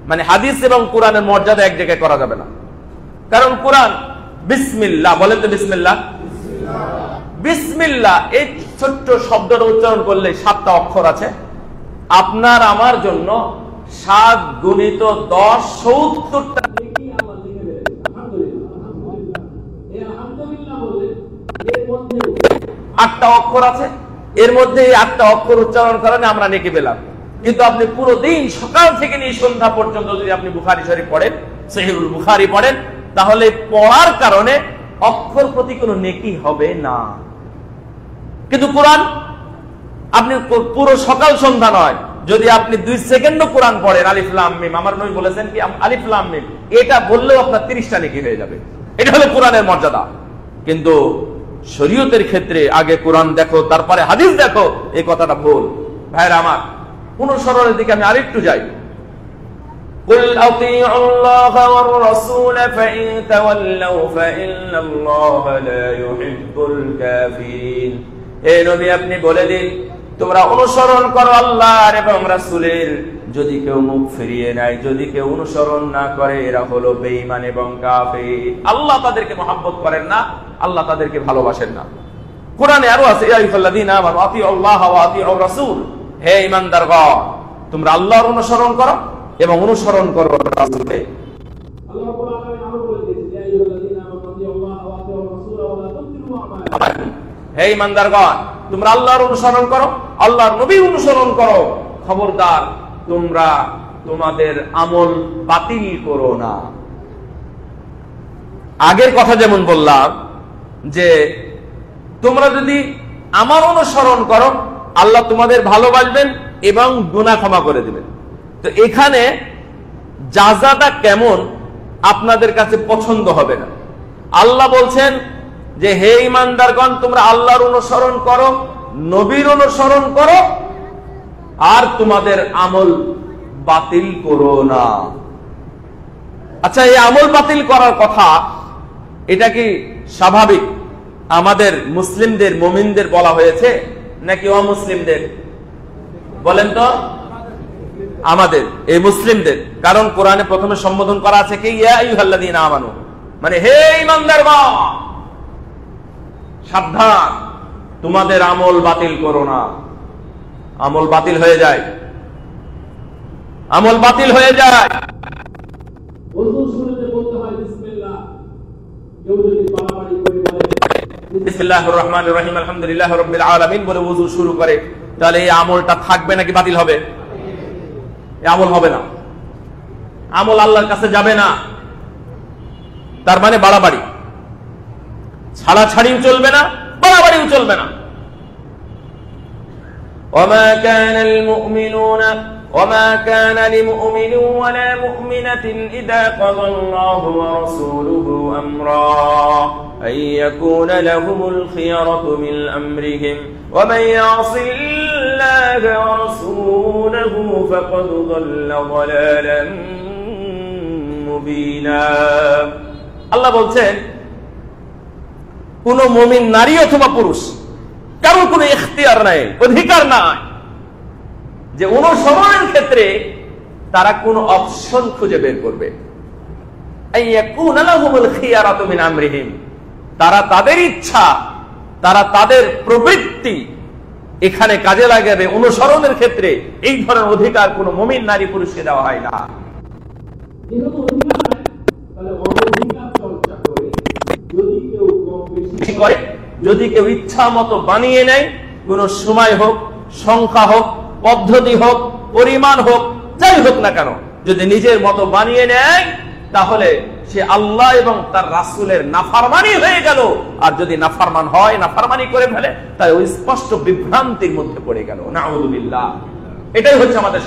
মানে হাদিস এবং কোরআনের মর্যাদা এক জায়গায় করা যাবে না। কারণ কোরআন বিসমিল্লাহ, বলেন তো বিসমিল্লাহ, বিসমিল্লাহ এই ছোট্ট শব্দটা উচ্চারণ করলে 7টা অক্ষর আছে। আপনার আমার জন্য 7 গুণিত 10 70টা 8টা অক্ষর আছে। এর মধ্যে এই 8টা অক্ষর উচ্চারণ কারণে আমরা নেকি পেলাম। কিন্তু আপনি পুরো দিন সকাল থেকে নিয়ে সন্ধ্যা পর্যন্ত যদি আপনি বুখারী শরীফ পড়েন, সহিহুল বুখারী পড়েন, তাহলে পড়ার কারণে অক্ষর প্রতি কোনো নেকি হবে না। কিন্তু কোরআন আপনি পুরো সকাল সন্ধ্যা নয়, যদি আপনি 2 সেকেন্ডও কোরআন পড়েন, আলিফ লাম মিম, আমার নবী বলেছেন কি আলিফ লাম মিম, এটা বললেও আপনার 30টা নেকি হয়ে যাবে। এটা হলো কোরআনের মর্যাদা। কিন্তু শরীয়তের ক্ষেত্রে আগে কোরআন দেখো তারপরে হাদিস দেখো, এই কথাটা ভুল। ভাইরা আমার, অনুসরণের দিকে আমি আরেকটু যাই। কুল আতিউল্লাহ ওয়ার রাসূল ফাইন তাওয়াল্লাউ ফাইন্নাল্লাহা লা ইউহিব্বুল কাফিরিন। হে নবী, আপনি বলে দিন তোমরা অনুসরণ করো আল্লাহর এবং রাসূলের, যদি কেউ মুখ ফিরিয়ে নেয়, যদি কেউ অনুসরণ না করে, এরা হলো বেঈমান এবং কাফির। আল্লাহ তাদেরকে মহব্বত করেন না, আল্লাহ তাদেরকে ভালোবাসেন না। কোরআনে আরো আছে, ইয়া আইয়ুহাল্লাযীনা আমানু আতিউল্লাহ ওয়া আতিউর রাসূল, হে ঈমানদারগণ তোমরা আল্লাহর অনুসরণ করো এবং অনুসরণ করো রাসূলের। আল্লাহ রাব্বুল আলামিন আরো বলে দিয়েছেন, ইয়া আইয়ুহাল্লাযীনা আমানু আতিউল্লাহ ওয়া আতিউর রাসূল ওয়া লা তুবতিলু আমালাকুম, হে ঈমানদারগণ তোমরা আল্লাহর অনুসরণ করো, আল্লাহর নবীর অনুসরণ করো, খবরদার তোমরা তোমাদের আমল বাতিল করো না। আগের কথা যেমন বললাম যে তোমরা যদি আমার অনুসরণ করো, আল্লাহ তোমাদের ভালোবাসবেন এবং গুনাহ ক্ষমা করে দিবেন। তো এখানে জাযাটা কেমন আপনাদের কাছে পছন্দ হবে না। আল্লাহ বলছেন যে হে ঈমানদারগণ তোমরা আল্লাহর অনুসরণ করো, নবীর অনুসরণ করো, আর তোমাদের আমল বাতিল করো না। আচ্ছা, এই আমল বাতিল করার কথা, এটা কি স্বাভাবিক আমাদের মুসলিমদের, মুমিনদের বলা হয়েছে নাকি অমুসলিমদের? বলেন তো। আমাদের, এই মুসলিমদের। কারণ কোরআনে প্রথমে সম্বোধন করা আছে কি ইয়া আইয়ুহাল্লাযীনা আমানু, মানে হে ঈমানদারগণ সাবধান, তোমাদের আমল বাতিল করো না। আমল বাতিল হয়ে যায়, আমল বাতিল হয়ে যায়। ওযু শুরুতে বলতে হয় বিসমিল্লাহ। কেউ যদি বাড়াবাড়ি করে বলে বিসমিল্লাহির রহমানির রহিম আলহামদুলিল্লাহি রাব্বিল আলামিন বলে ওযু শুরু করে, তাহলে এই আমলটা থাকবে নাকি বাতিল হবে? এই আমল হবে না, আমল আল্লাহর কাছে যাবে না। তার মানে বাড়াবাড়ি, ছাড়াছাড়িও চলবে না, বাড়াবাড়িও চলবে না। وما كان لمؤمن ولا مؤمنة إذا قضى الله ورسوله أمرا أن يكون لهم الخيرة من أمرهم ومن يعص الله ورسوله فقد ضل ضلالا مبينا। আল্লাহ বলছেন কোন মুমিন নারী অথবা পুরুষ কারোর কোনো ইখতিয়ার নাই, অধিকার নাই যে অনুসরণের ক্ষেত্রে তারা কোন অপশন খুঁজে বের করবে। তারা তাদের ইচ্ছা, তারা তাদের প্রবৃত্তি এখানে কাজে লাগাবে অনুসরণের ক্ষেত্রে। এই ধরনের অধিকার কোন মুমিন নারী পুরুষকে দেওয়া হয় না। যদি কেউ ইচ্ছা মতো বানিয়ে নেয়, কোন সময় হোক, সংখ্যা হোক, পদ্ধতি হোক, পরিমাণ হোক, যাই হোক না কেন, যদি নিজের মতো বানিয়ে নেয়, তাহলে সে আল্লাহ এবং তার রাসূলের নাফরমানি হয়ে গেল। আর যদি নাফরমান হয়, নাফরমানি করে ফেলে, তাই ওই স্পষ্ট বিভ্রান্তির মধ্যে পড়ে গেল। নাউযুবিল্লাহ। এটাই হচ্ছে আমাদের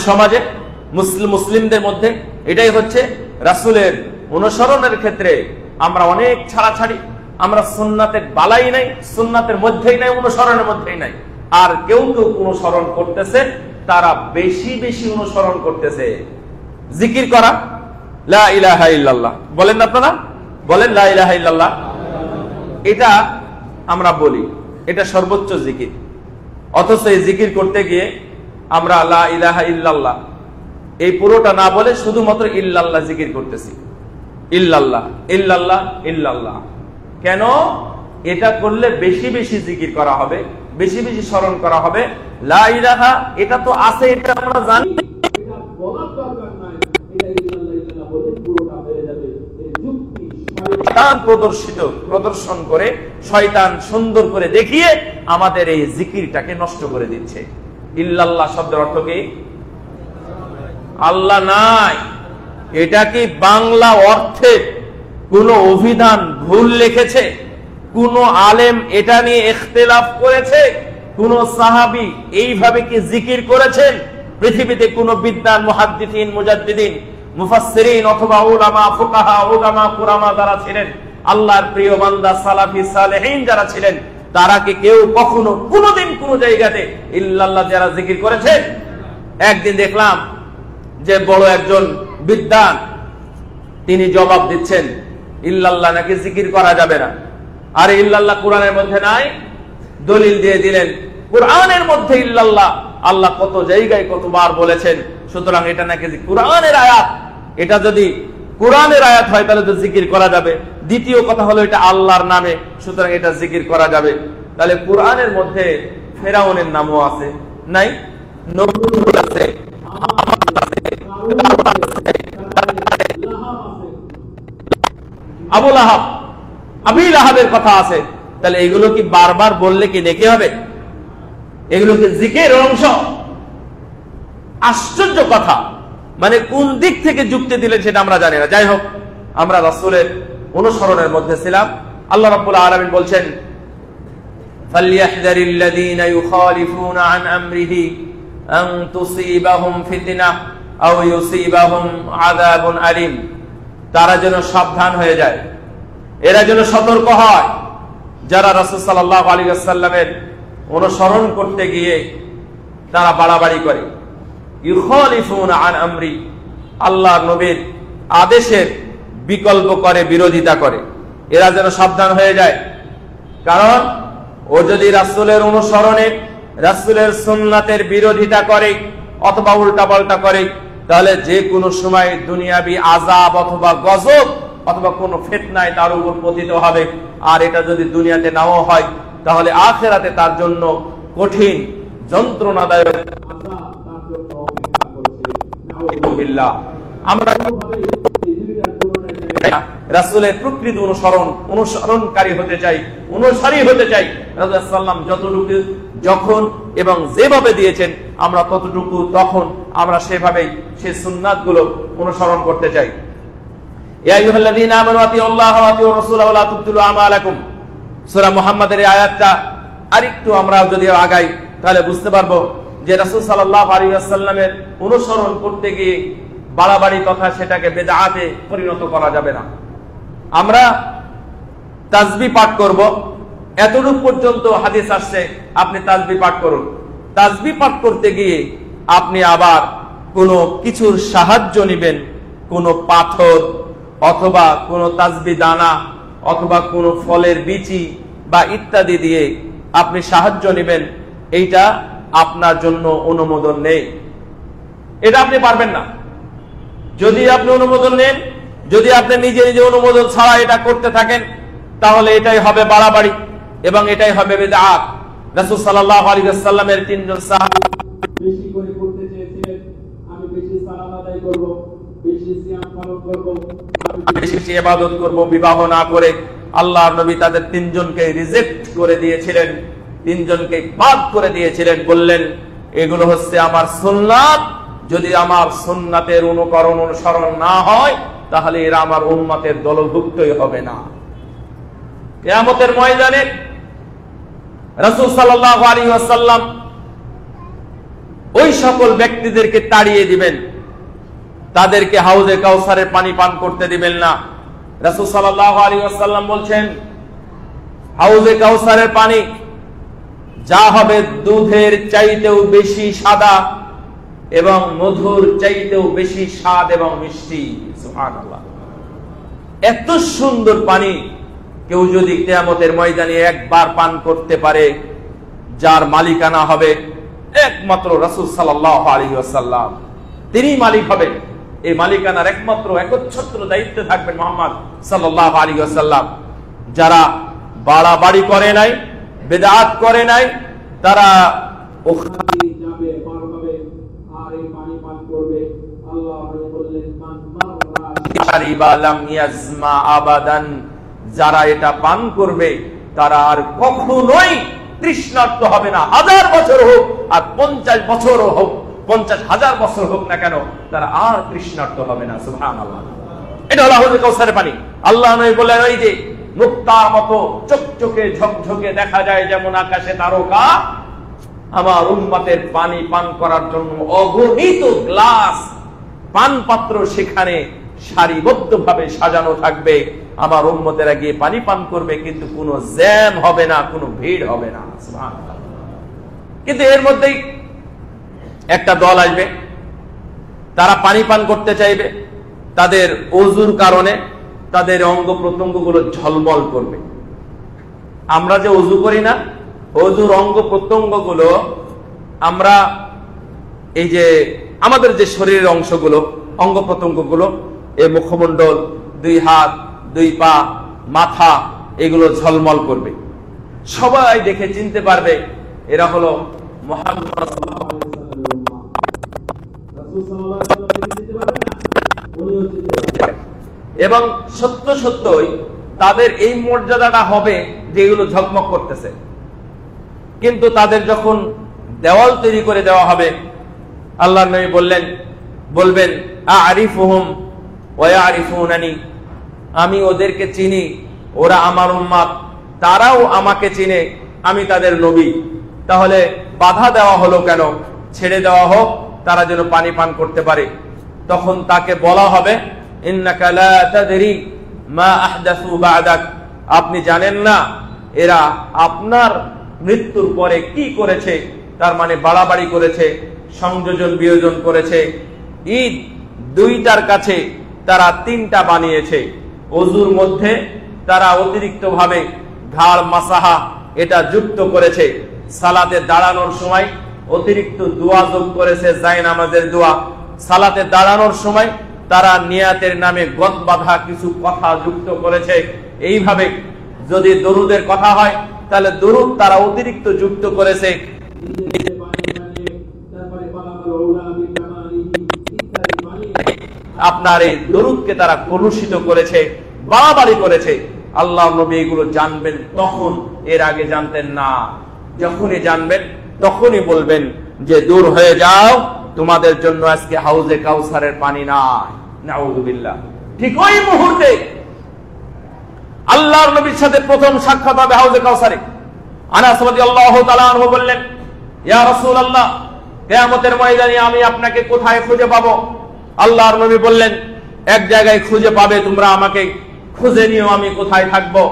সমাজে মুসলিমদের মধ্যে এটাই হচ্ছে রাসূলের অনুসরণের ক্ষেত্রে আমরা অনেক ছাড়াছাড়ি। আমরা সুন্নাতের বালাই নাই, সুন্নাতের মধ্যেই নাই, অনুসরণের মধ্যেই নাই। আর কেউ কেউ অনুসরণ করতেছে, তারা বেশি বেশি অনুসরণ করতেছে। জিকির করা, লা ইলাহা ইল্লাল্লাহ বলেন না আপনারা? বলেন লা ইলাহা ইল্লাল্লাহ। এটা আমরা বলি এটা সর্বোচ্চ জিকির, অথচ এই জিকির করতে গিয়ে আমরা লা ইলাহা ইল্লাল্লাহ এই পুরোটা না বলে শুধুমাত্র ইল্লাল্লাহ জিকির করতেছি। ইল্লাল্লাহ ইল্লাল্লাহ ইল্লাল্লাহ। কেন? এটা করলে বেশি বেশি জিকির করা হবে, বেশি বেশি স্মরণ করা হবে। লা ইলাহা এটা তো আছে, এটা আমরা জানি, এটা বলার দরকার নাই। এটা ইল্লাল্লাহ ইল্লাল্লাহ বলে পুরোটা হয়ে যাবে। এই যুক্তি শয়তান প্রদর্শন করে, শয়তান সুন্দর করে দেখিয়ে আমাদের এই জিকিরটাকে নষ্ট করে দিচ্ছে। ইল্লাল্লাহ শব্দের অর্থ কি? আল্লাহ নাই। এটা কি বাংলা অর্থে কোন অভিধান ভুল লিখেছে? কোন আলেম এটা নিয়ে ইখতিলাফ করেছে? কোন সাহাবী এইভাবে কি জিকির করেছেন? পৃথিবীতে কোন বিদ্বান, মুহাদ্দিসিন, মুজাদ্দিদিন, মুফাসসিরিন অথবা উলামা, ফুকাহা, উলামা, কুরামা যারা ছিলেন, আল্লাহর প্রিয় বান্দা, সালাফি সালেহিন যারা ছিলেন, তারা কি কেউ কখনো কোনদিন কোন জায়গাতে ইল্লাল্লাহ যারা জিকির করেছেন? একদিন দেখলাম যে বড় একজন বিদ্বান তিনি জবাব দিচ্ছেন ইল্লাল্লাহ নাকি জিকির করা যাবে না। আর ইল্লাল্লাহ কোরআনের মধ্যে নাই, দলিল দিয়ে দিলেন কোরআনের মধ্যে ইল্লাল্লাহ আল্লাহ কত জায়গায় কতবার বলেছেন, সুতরাং এটা নাকি কোরআনের আয়াত। এটা যদি কোরআনের আয়াত হয় তাহলে তো জিকির করা যাবে। দ্বিতীয় কথা হলো এটা আল্লাহর নামে, সুতরাং এটা জিকির করা যাবে। তাহলে কোরআনের মধ্যে ফেরাউনের নামও আছে, নাই? নমরুদ আছে, আবু লাহাব, আবি লাহাবের কথা আছে। তাহলে এগুলো কি বারবার বললে কি নেকি হবে? এগুলো কি জিকিরের অংশ? আশ্চর্য কথা। মানে কোন দিক থেকে যুক্তি দিলেন সেটা আমরা জানি না। যাই হোক, আমরা রাসূলের অনুসরণের মধ্যে ছিলাম। আল্লাহ রাব্বুল আলামিন বলছেন ফালইয়াহযারিল্লাযীনা ইউখালিফুনা আন আমরিহি আন তুসিবাহুম ফিতনাহ আও ইউসিবাহুম আযাবুন আলীম। তারা যেন সাবধান হয়ে যায়, এরা যেন সতর্ক হয়, যারা রাসূল সাল্লাল্লাহু আলাইহি ওয়াসাল্লামের অনুসরণ করতে গিয়ে তারা বাড়াবাড়ি করে। ইউখালিফুনা আন আমরি, আল্লাহর নবীর আদেশের বিকল্প করে, বিরোধিতা করে। এরা যেন সাবধান হয়ে যায়। কারণ ও যদি রাসূলের অনুসরণে, রাসূলের সুন্নাতের বিরোধিতা করে অথবা উল্টাপাল্টা করে, তাহলে যে কোনো সময় দুনিয়াবি আযাব অথবা গজব অথবা কোনো ফিতনায় তার উপর পতিত হবে। আর এটা যদি দুনিয়াতে নাও হয়, তাহলে আখিরাতে তার জন্য কঠিন যন্ত্রণাদায়ক আযাব তার জন্য অপেক্ষা করছে। নাউযুবিল্লাহ। আমরা রাসূলের প্রকৃত অনুসরণকারী হতে চাই, অনুসারী হতে চাই। রাসূল সাল্লাল্লাহু যতটুকু যখন এবং যেভাবে দিয়েছেন আমরা ততটুকু তখন আমরা সেভাবেই সেই সুন্নাতগুলো অনুসরণ করতে চাই। ইয়া আইয়ুহাল্লাযীনা আমানু আতিউল্লাহ ওয়া আতিউর রাসূলা ওয়া লা তুবতিলু আমালাকুম। সূরা মুহাম্মাদের এই আয়াতটা আরেকটু আমরা যদি আগাই তাহলে বুঝতে পারবো যে রাসূল সাল্লাল্লাহু আলাইহি ওয়াসাল্লামের অনুসরণ করতে গিয়ে বাড়াবাড়ি কথা সেটাকে বিদআতে পরিণত করা যাবে না। আমরা তাসবিহ পাঠ করব, এতটুকু পর্যন্ত হাদিস আসছে আপনি তাসবিহ পাঠ করুন। তাসবিহ পাঠ করতে গিয়ে আপনি আবার কোনো কিছুর সাহায্য নেবেন, কোনো পাথর অথবা কোনো তাসবিহ দানা অথবা কোনো ফলের বিচি বা ইত্যাদি দিয়ে আপনি সাহায্য নেবেন, এইটা আপনার জন্য অনুমোদন নেই। এটা আপনি পারবেন না। যদি আপনি অনুমোদন নেন, যদি আপনি নিজে নিজে অনুমোদন ছাড়া এটা করতে থাকেন, তাহলে এটাই হবে বাড়াবাড়ি এবং এটাই হবে বিদআত। রাসূল সাল্লাল্লাহু আলাইহি ওয়াসাল্লামের তিনজন সাহাবী বেশি করে করতে চেয়েছিলেন, আমি বেশি সালাত আদায় করব, বেশি সিয়াম পালন করব, আমি বেশি ইবাদত করব বিবাহ না করে। আল্লাহর নবী তাদের তিনজনকে রিজেক্ট করে দিয়েছিলেন, তিনজনকে বাদ করে দিয়েছিলেন, বললেন এগুলো হচ্ছে আমার সুন্নাত, যদি আমার সুন্নাতের অনুকরণ অনুসরণ না হয় তাহলে এরা আমার উম্মতের দলভুক্তই হবে না। কিয়ামতের ময়দানে রাসূল সাল্লাল্লাহু আলাইহি ওয়াসাল্লাম ওই সকল ব্যক্তিদেরকে তাড়িয়ে দিবেন, তাদেরকে হাউজে কাউসারের পানি পান করতে দিবেন না। রাসূল সাল্লাল্লাহু আলাইহি ওয়াসাল্লাম বলছেন, হাউজে কাউসারের পানি যা হবে দুধের চাইতেও বেশি সাদা এবং মধুর চাইতেও বেশি স্বাদ এবং মিষ্টি। সুবহানাল্লাহ, এত সুন্দর পানি কেউ যদি কিয়ামতের ময়দানে একবার পান করতে পারে, যার মালিকানা হবে একমাত্র রাসূল সাল্লাল্লাহু আলাইহি ওয়াসাল্লাম, তিনি মালিক হবেন। এই মালিকানার একমাত্র একচ্ছত্র দায়িত্বে থাকবেন মুহাম্মদ সাল্লাল্লাহু আলাইহি ওয়াসাল্লাম। যারা বাড়াবাড়ি করে নাই, বিদআত করে নাই, তারা ওখানে যাবে, পার হবে আর এই পানি পান করবে। আল্লাহ বললেন, মান মাররা শারিবা লাম ইয়াজমা আবাদান, যারা এটা পান করবে তারা আর কখনোই তৃষ্ণার্ত হবে না। 1000 বছর হোক আর 50 বছর হোক, 50,000 বছর হোক না কেন, তারা আর তৃষ্ণার্ত হবে না। সুবহানাল্লাহ, এটা হলো হাউজে কাউসারের পানি। আল্লাহ নবী বলেন, ওই যে মুক্তার মতো চকচকে ঝকঝকে দেখা যায় যেমন আকাশে তারকা, আমার উম্মতের পানি পান করার জন্য অগণিত গ্লাস পান পাত্র সেখানে সারিবদ্ধভাবে সাজানো থাকবে। আমার উম্মতেরা গিয়ে পানি পান করবে, কিন্তু কোনো জ্যাম হবে না, কোনো ভিড় হবে না। সুবহানাল্লাহ। কিন্তু এর মধ্যেই একটা দল আসবে, তারা পানি পান করতে চাইবে, তাদের ওযুর কারণে তাদের অঙ্গ প্রত্যঙ্গগুলো ঝলমল করবে। আমরা যে ওযু করি না, ওযুর অঙ্গ প্রত্যঙ্গগুলো, আমরা এই যে আমাদের যে শরীরের অংশগুলো, অঙ্গ প্রত্যঙ্গগুলো, এই মুখমণ্ডল, 2 হাত, 2 পা, মাথা, এগুলো ঝলমল করবে। সবাই দেখে চিনতে পারবে এরা হলো মুহাম্মদ সাল্লাল্লাহু আলাইহি ওয়াসাল্লাম। রাসূল সাল্লাল্লাহু আলাইহি ওয়াসাল্লাম চিনতে পারবেন না, উনিও চিনতে পারবেন। এবং সত্য সত্যই তাদের এই মর্যাদাটা হবে যে এগুলো ঝকমক করতেছে। কিন্তু তাদের যখন দেওয়াল তৈরি করে দেওয়া হবে, আল্লাহর নবী বলবেন, আ'রিফুহুম ওয়া ইয়া'রিফুনানি, আমি ওদেরকে চিনি, ওরা আমার উম্মত, তারাও আমাকে চিনে, আমি তাদের নবী। তাহলে বাধা দেওয়া হলো কেন? ছেড়ে দেওয়া হোক, তারা যেন পানি পান করতে পারে। তখন তাকে বলা হবে, ইন্নাকা লা তাদরি মা আহদাসু বা'দাক, আপনি জানেন না এরা আপনার মৃত্যুর পরে কি করেছে। তার মানে বাড়াবাড়ি করেছে, সংযোজন বিয়োজন করেছে। ঈদ 2টার কাছে তারা 3টা বানিয়েছে। ওযুর মধ্যে তারা অতিরিক্ত ভাবে ঘাড় মাসাহা এটা যুক্ত করেছে। সালাতে দাঁড়ানোর সময় অতিরিক্ত দোয়া যোগ করেছে, জায়নামাজের দোয়া। সালাতে দাঁড়ানোর সময় তারা নিয়াতের নামে গত বাঁধা কিছু কথা যুক্ত করেছে। এইভাবে যদি দরুদের কথা হয়, তাহলে দরুদ তারা অতিরিক্ত যুক্ত করেছে। আপনার এই দরুদকে তারা কলুষিত করেছে, বাড়াবাড়ি করেছে। আল্লাহ নবী এগুলো জানবেন তখন, এর আগে জানতেন না। যখনই জানবেন তখনই বলবেন যে দূর হয়ে যাও, তোমাদের জন্য আজকে হাউজে কাউসারের পানি নাই। নাউযুবিল্লাহ। ঠিক ওই মুহূর্তে আল্লাহর নবীর সাথে প্রথম সাক্ষাৎ হবে হাউজে কাউসারে। আনাস রাদিয়াল্লাহু তাআলা আনহু বললেন, ইয়া রাসূলুল্লাহ, কিয়ামতের ময়দানে আমি আপনাকে কোথায় খুঁজে পাবো? আল্লাহর নবী বললেন, এক জায়গায় খুঁজে পাবে, তোমরা আমাকে খুঁজে নিও, আমি কোথায় থাকবো।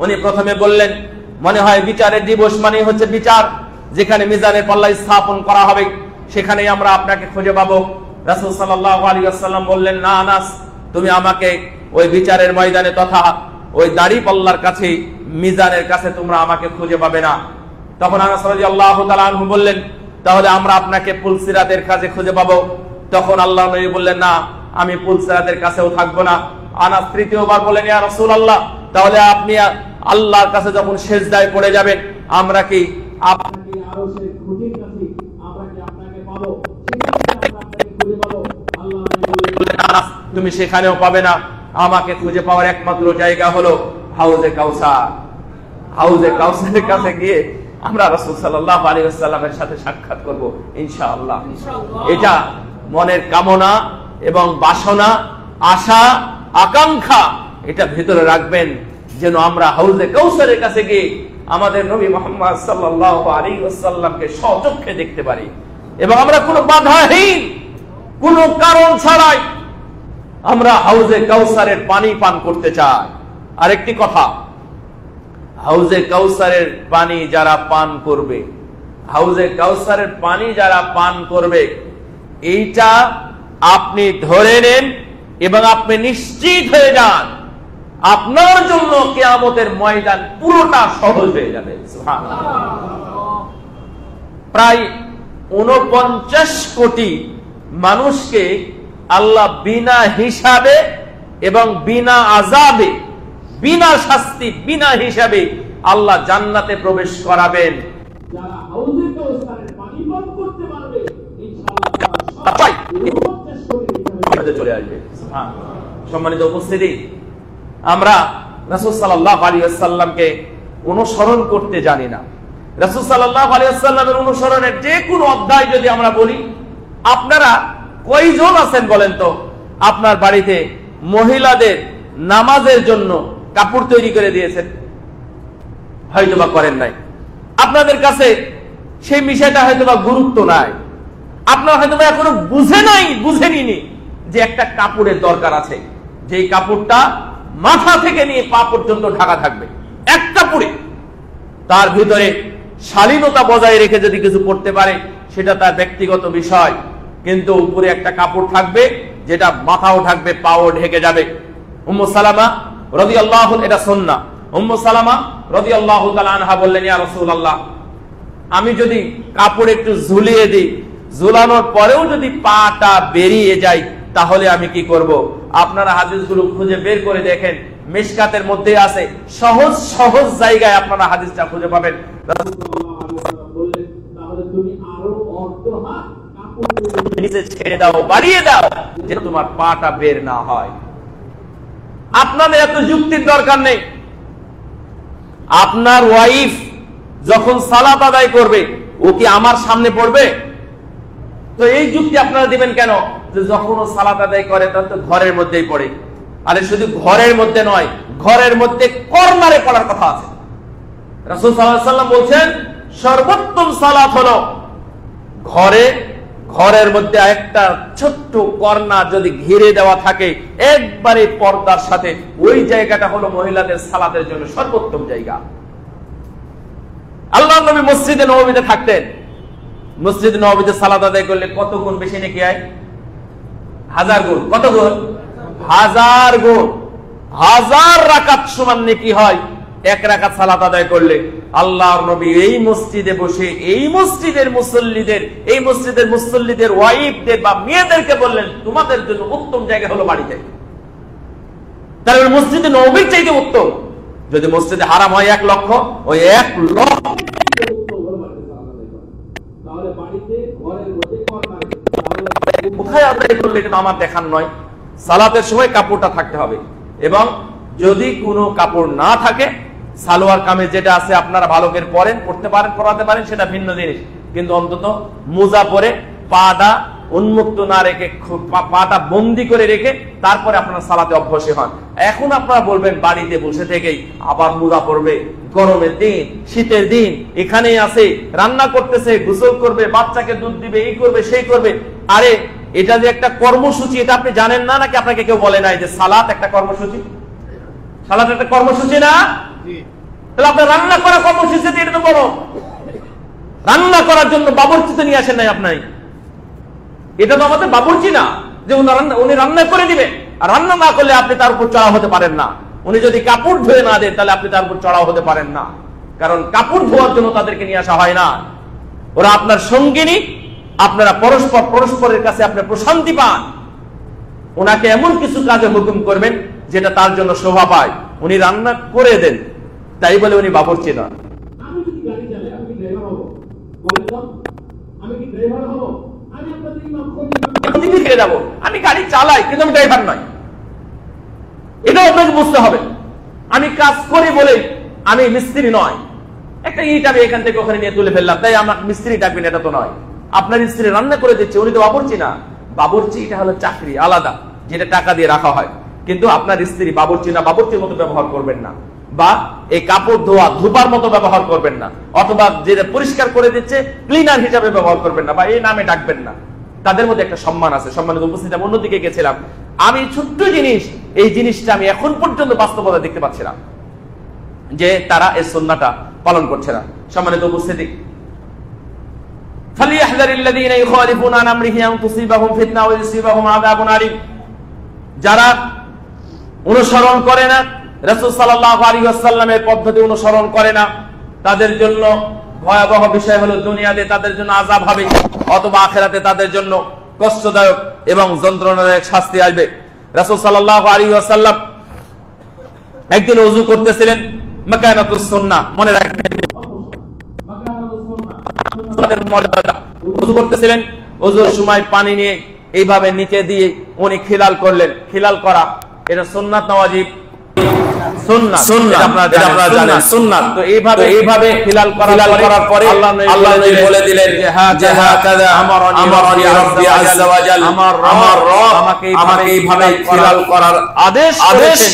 উনি প্রথমে বললেন, মনে হয় বিচারের দিবস মানে হচ্ছে বিচার, যেখানে মিজানের পাল্লা স্থাপন করা হবে, সেখানেই আমরা আপনাকে খুঁজে পাবো। রাসূল সাল্লাল্লাহু আলাইহি ওয়াসাল্লাম বললেন, না আনাস, তুমি আমাকে ওই বিচারের ময়দানে তথা ওই দাড়ি পাল্লার কাছে, মিজানের কাছে তোমরা আমাকে খুঁজে পাবে না। তখন আনাস রাদিয়াল্লাহু তাআলা আনহু বললেন, তাহলে আমরা আপনাকে পুলসিরাতের কাছে খুঁজে পাবো। তখন আল্লাহ নবী বললেন, না, আমি পুলসিরাতের কাছেও থাকবো না। আনাস তৃতীয়বার বলেন, ইয়া রাসূলুল্লাহ, তাহলে আপনি আল্লাহর কাছে যখন সিজদায় পড়ে যাবেন, আমরা কি আপনাকে আরশের খুঁটির কাছে আমরা কি আপনাকে পাবো? সেখানে আমরা আপনাকে খুঁজে পাবো? আল্লাহ নবী বললেন, আনাস, তুমি সেখানেও পাবে না। আমাকে খুঁজে পাওয়ার একমাত্র জায়গা হলো হাউজে কাউসার। হাউজে কাউসারের কাছে গিয়ে আমরা রাসূল সাল্লাল্লাহু আলাইহি ওয়াসাল্লামের সাথে সাক্ষাৎ করব ইনশাআল্লাহ। এটা মনের কামনা এবং বাসনা, আশা, আকাঙ্ক্ষা এটা ভিতরে রাখবেন, যেন আমরা হাউজে কাউসারের কাছে গিয়ে আমাদের নবী মুহাম্মদ সাল্লাল্লাহু আলাইহি ওয়াসাল্লামকে স্বচক্ষে দেখতে পারি এবং আমরা কোনো বাধাহীন, কোনো কারণ ছাড়াই আমরা হাউজে কাউসারের পানি পান করতে চাই। আরেকটি কথা, হাউজে কাউসারের পানি যারা পান করবে, হাউজে কাউসারের পানি যারা পান করবে, এইটা আপনি ধরে নেন এবং আপনি নিশ্চিত হয়ে যান, আপনার জন্য কিয়ামতের ময়দান পুরোটা সহজ হয়ে যাবে। সুবহানাল্লাহ। প্রায় ৪৯ কোটি মানুষকে আল্লাহ বিনা হিসাবে এবং বিনা আযাবে, বিনা শাস্তি, বিনা হিসাবে আল্লাহ জান্নাতে প্রবেশ করাবেন। যারা হাউজে কাউসারের পানি পান করতে পারবে ইনশাআল্লাহ চলে আসবে। সম্মানিত উপস্থিতি, আমরা রাসূল সাল্লাল্লাহু আলাইহি ওয়াসাল্লামকে অনুসরণ করতে জানি না। রাসূল সাল্লাল্লাহু আলাইহি ওয়াসাল্লামের অনুসরণের যে কোনো অধ্যায় যদি আমরা বলি, আপনারা কয়জন আছেন বলেন তো আপনার বাড়িতে মহিলাদের নামাজের জন্য কাপড় তৈরি করে দিয়েছেন? হয়তোবা করেন নাই। আপনাদের কাছে সেই বিষয়টা হয়তোবা গুরুত্ব নাই, আপনারা হয়তোবা এখনো বুঝেনি যে একটা কাপড়ের দরকার আছে, যে কাপড়টা মাথা থেকে নিয়ে পা পর্যন্ত ঢাকা থাকবে, এক কাপড়ে। তার ভিতরে শালীনতা বজায় রেখে যদি কিছু পড়তে পারে সেটা তার ব্যক্তিগত বিষয়, কিন্তু উপরে একটা কাপড় থাকবে যেটা মাথাও ঢাকবে, পাও ঢেকে যাবে। উম্মু সালামা রাদিয়াল্লাহু, এটা সুন্নাহ, উম্মু সালামা রাদিয়াল্লাহু তাআলা আনহা বললেন, ইয়া রাসূলুল্লাহ, আমি যদি কাপড় একটু ঝুলিয়ে দিই, ঝুলানোর পরেও যদি পাটা বেরিয়ে যায় তাহলে আমি কি করব? আপনারা হাদিসগুলো খুঁজে বের করে দেখেন, মিশকাতের মধ্যে আছে, সহজ সহজ জায়গায় আপনারা হাদিসটা খুঁজে পাবেন। রাসূলুল্লাহ সাল্লাল্লাহু আলাইহি ওয়াসাল্লাম বললেন, তাহলে তুমি আরো অর্ধ হাত কাপড় নিচে ছেড়ে দাও, বাড়িয়ে দাও, যেন তোমার পাটা বের না হয়। আপনাদের এত যুক্তির দরকার নেই। আপনার ওয়াইফ যখন সালাত আদায় করবে, ও কি আমার সামনে পড়বে? তো এই যুক্তি আপনারা দিবেন কেন যে যখন ও সালাত আদায় করে তখন তো ঘরের মধ্যেই পড়ে? আরে শুধু ঘরের মধ্যে নয়, ঘরের মধ্যে কর্নারে পড়ার কথা আছে। রাসূল সাল্লাল্লাহু আলাইহি ওয়াসাল্লাম বলেন, সর্বোত্তম সালাত হলো ঘরের মধ্যে একটা ছোট্ট কর্নার যদি ঘিরে দেওয়া থাকে একবারে পর্দার সাথে, ওই জায়গাটা হলো মহিলাদের সালাতের জন্য সর্বোত্তম জায়গা। আল্লাহর নবী মসজিদে নববীতে থাকতেন। মসজিদে নববীতে সালাত আদায় করলে কত গুণ বেশি নেকি হয়? 1000 গুণ। কত গুণ? 1000 গুণ। 1000 রাকাত সমান নেকি হয় এক রাকাত সালাত আদায় করলে। আল্লাহর নবী এই মসজিদে বসে এই মসজিদের মুসল্লিদের ওয়াইফদের বা মেয়েদেরকে বললেন, তোমাদের জন্য উত্তম জায়গা হলো বাড়িতে। তাহলে মসজিদে নববীর চাইতে উত্তম। যদি মসজিদে হারাম হয় 1 লক্ষ, ওই 1 লক্ষ তাহলে বাড়িতে ঘরের মধ্যে কোথায় আদায় করলে এটা আমার দেখার নয়। সালাতের সময় কাপড়টা থাকতে হবে, এবং যদি কোনো কাপড় না থাকে, সালোয়ার কামিজ যেটা আছে আপনারা ভালো করে পড়তে পারেন, পরাতে পারেন, সেটা ভিন্ন জিনিস, কিন্তু অন্তত মোজা পরে পাটা উন্মুক্ত না রেখে, পাটা বন্দি করে রেখে তারপরে আপনারা সালাতে অভ্যাসী হন। এখন আপনারা বলবেন বাড়িতে বসে থেকেই আবার মোজা পরবে, গরমের দিন, শীতের দিন, এখানেই আছে, রান্না করতেছে, গোসল করবে, বাচ্চাকে দুধ দিবে, এই করবে, সেই করবে। আরে এটা যে একটা কর্মসূচি, এটা আপনি জানেন না নাকি? আপনাকে কেউ বলে নাই যে সালাত একটা কর্মসূচি? সালাত একটা কর্মসূচি না? তাহলে আপনার রান্না করা কর্মসূচি, এটা তো বড়। রান্না করার জন্য বাবুর্চি তো নিয়ে আসেন নাই আপনি। এটা তো আমাদের বাবুর্চি না যে উনি রান্না করে দিবে, আর রান্না না করলে আপনি তার উপর চড়াও হতে পারেন না। উনি যদি কাপড় ধুয়ে না দেন তাহলে আপনি তার উপর চড়াও হতে পারেন না, কারণ কাপড় ধোয়ার জন্য তাদেরকে নিয়ে আসা হয় না। ওরা আপনার সঙ্গিনী, আপনারা পরস্পরের কাছে আপনি প্রশান্তি পান। ওনাকে এমন কিছু কাজে হুকুম করবেন যেটা তার জন্য শোভা পায়। উনি রান্না করে দেন, তাই বলে উনি বাবুর্চি নন। আমি গাড়ি চালাই কিন্তু আমি ড্রাইভার নয়, এটা আপনাকে বুঝতে হবে। আমি কাজ করি বলে আমি মিস্ত্রি নয়। একটা ইট আমি এখান থেকে ওখানে নিয়ে তুলে ফেললাম, তাই আমার মিস্ত্রি ডাকবেন, এটা তো নয়। আপনার স্ত্রী রান্না করে দিচ্ছে, উনি তো বাবুর্চি না। বাবুর্চি এটা হলো চাকরি আলাদা, যেটা টাকা দিয়ে রাখা হয়। কিন্তু আপনার স্ত্রী বাবুর্চি না, বাবুর্চির মতো ব্যবহার করবেন না, বা এই কাপড় ধোয়া ধোবার মতো ব্যবহার করবেন না, অথবা যেটা পরিষ্কার করে দিচ্ছে ক্লিনার হিসাবে ব্যবহার করবেন না, বা এই নামে ডাকবেন না। তাদের মধ্যে একটা সম্মান আছে। সম্মানিত উপস্থিতি, আমি অন্যদিকে গেছিলাম। আমি ছোট্ট জিনিস, এই জিনিসটা আমি এখন পর্যন্ত বাস্তবতা দেখতে পাচ্ছি না যে তারা এই সুন্নাহটা পালন করছে না। সম্মানিত উপস্থিতি, ফালিয়াহযারিল্লাযীনা ইউখালিফুনা আন আমরিহি আন তুসিবাহুম ফিতনা ওয়া ইউসিবাহুম আযাবুন আলীম। যারা অনুসরণ করে না, রাসূল সাল্লাল্লাহু আলাইহি ওয়াসাল্লামের পদ্ধতি অনুসরণ করে না, তাদের জন্য ভয়াবহ বিষয় হলো দুনিয়াতে তাদের জন্য আযাব হবে, অথবা আখিরাতে তাদের জন্য কষ্টদায়ক এবং যন্ত্রণাদায়ক শাস্তি আসবে। রাসূল সাল্লাল্লাহু আলাইহি ওয়াসাল্লাম একদিন ওযু করতেছিলেন, মাকানাতুস সুন্নাহ, মনে রাখবেন ওযু করতেছিলেন। ওযুর সময় পানি নিয়ে এইভাবে নিচে দিয়ে উনি খিলাল করলেন। খিলাল করা এটা সুন্নাত না ওয়াজিব? সুন্নাত। এটা আপনারা জানেন সুন্নাত। তো এইভাবে খিলাল করার পরে আল্লাহ নবী বলে দিলেন যে হাকাযা আমারানি রাব্বি আযজা ওয়া জাল, আমার রব আমাকে এইভাবে খিলাল করার আদেশ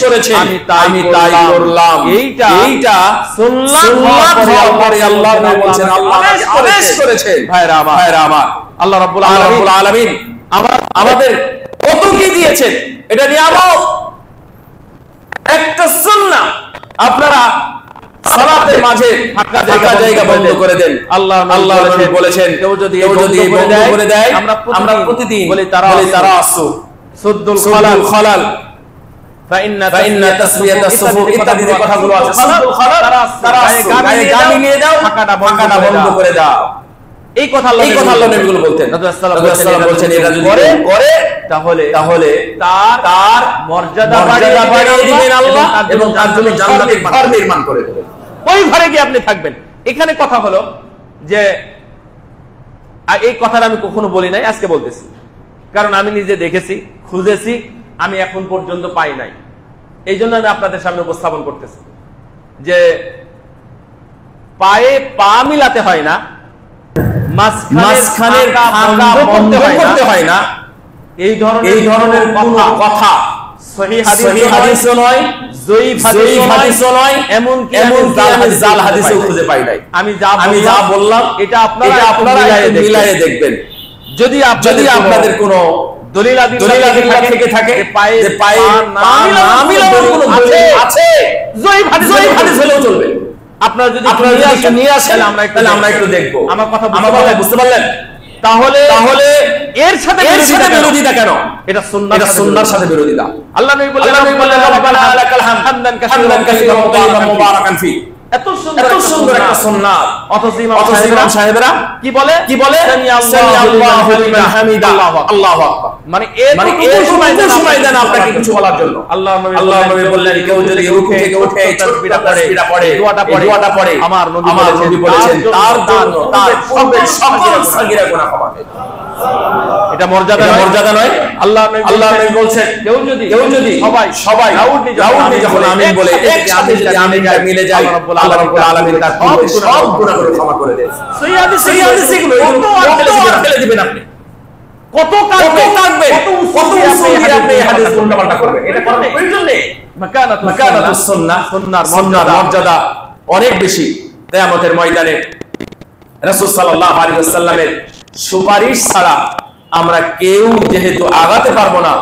করেছেন, আমি তাই করলাম। এইটা সুন্নাত হওয়ার পরে আল্লাহ নবী বলেন আল্লাহ আদেশ করেছেন। ভাইরা আমার, আল্লাহ রাব্বুল আলামিন আমাদের কত কি দিয়েছেন, এটা নিয়ামত, একটা সুন্নাহ। আপনারা সালাতের মাঝে ফাঁকা জায়গা বন্ধ করে দেন। আল্লাহ বলেছেন কেউ যদি বন্ধ করে দেয়, আমরা প্রতিদিন বলি তারাসু সুদ্দুল খালাল ফাইন্না তাসবিয়াতাস সুফুফ ইত্যাদি কথাগুলো আছে। সুদ্দুল খালাল তারাসু, গায়ে নিয়ে দাও, ফাঁকাটা বন্ধ করে দাও। এই কথা আল্লাহ নবীগুলো বলতেন। রাসূলুল্লাহ বলেন এটা যদি করে তাহলে তার মর্যাদা বাড়িয়ে দিবেন আল্লাহ, এবং তার জন্য জান্নাতের ঘর নির্মাণ করে দেবেন। ওই ঘরে গিয়ে আপনি থাকবেন। এখানে কথা হলো যে এই কথাটা আমি কখনো বলি নাই, আজকে বলতেছি, কারণ আমি নিজে দেখেছি, খুঁজেছি, আমি এখন পর্যন্ত পাই নাই। এই জন্য আমি আপনাদের সামনে উপস্থাপন করতেছি যে পায়ে পা মিলাতে হয় না, মাঝখানের করতে হয় না, এই ধরনের কথা সহিহ হাদিসও নয়, যঈফ হাদিসও নয়, এমনকি জাল হাদিসও খুঁজে পাই নাই। আমি যা বললাম এটা আপনারা মিলায়ে দেখবেন। যদি আপনাদের কোনো দলিল থেকে থাকে যে পায়ে না মিলানোর কোনো দলিল আছে, যঈফ হাদিস হলেও চলবে। আপনারা যদি নিয়ে আসেন আমরা একটু দেখবো। আমার কথা বুঝতে পারলেন? তাহলে এর সাথে বিরোধিতা কেন? এটা সুন্নাহর সাথে বিরোধিতা। আল্লাহ নবী বললেন রব্বানা লাকাল হামদান কাসীরান তাইয়িবান মুবারাকান ফি। এত সুন্দর একটা সুন্নাত, অথচ ইমাম সাহেবরা কি বলে সামি আল্লাহু লিমান হামিদা, আল্লাহু আকবার। মানে এর সময় দেন আপনাকে কিছু বলার জন্য। আল্লাহ নবী বললেন কেউ যদি রুকু থেকে উঠে তাসবিহটা পড়ে, দোয়াটা পড়ে, আমার নবী বলেছেন তার জন্য তার পূর্বের সকল সাগীরা গুনাহ ক্ষমা হবে। এটা মর্যাদা নয়? আল্লাহ নবী বলছেন কেউ যদি সবাই দাউদ যখন আমিন বলে একসাথে যদি আমিনটা মিলে যায়, আল্লাহ রাব্বুল আলামিন তার সব গুনাহগুলো ক্ষমা করে দেন। সেই হাদিস এগুলো ফেলে দিবেন আপনি। কত কাটবেন, কত উসুল দিয়ে আপনি এই হাদিস উল্টাপাল্টা করবেন, এটা করার প্রয়োজন নেই। মাকানাতুস সুন্নাহ, সুন্নাহর মর্যাদা অনেক বেশি। কিয়ামতের ময়দানে রাসূল সাল্লাল্লাহু আলাইহি ওয়াসাল্লামের সুপারিশ ছাড়া আমরা কেউ যেহেতু আগাতে পারবো না,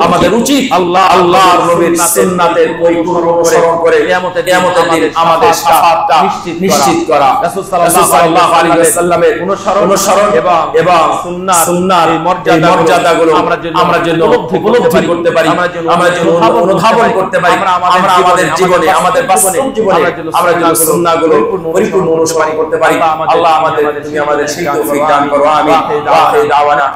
আমাদের উচিত আল্লাহর নবীর সুন্নাতের পরিপূর্ণ অনুসরণ করে কিয়ামতের দিন আমাদের শাফাআতটা নিশ্চিত করা। রাসূল সাল্লাল্লাহু আলাইহি ওয়াসাল্লামের অনুসরণ এবং সুন্নাহর এই মর্যাদাগুলো আমরা যেন উপলব্ধি করতে পারি, আমরা যেন অনুধাবন করতে পারি, আমরা আমাদের জীবনে, আমাদের বাস্তব জীবনে আমরা যেন সুন্নাহগুলো পরিপূর্ণ অনুসরণ করতে পারি। আল্লাহ তুমি আমাদের সেই তৌফিক দান করো। আমিন। ওয়া আখিরু দাওয়ানা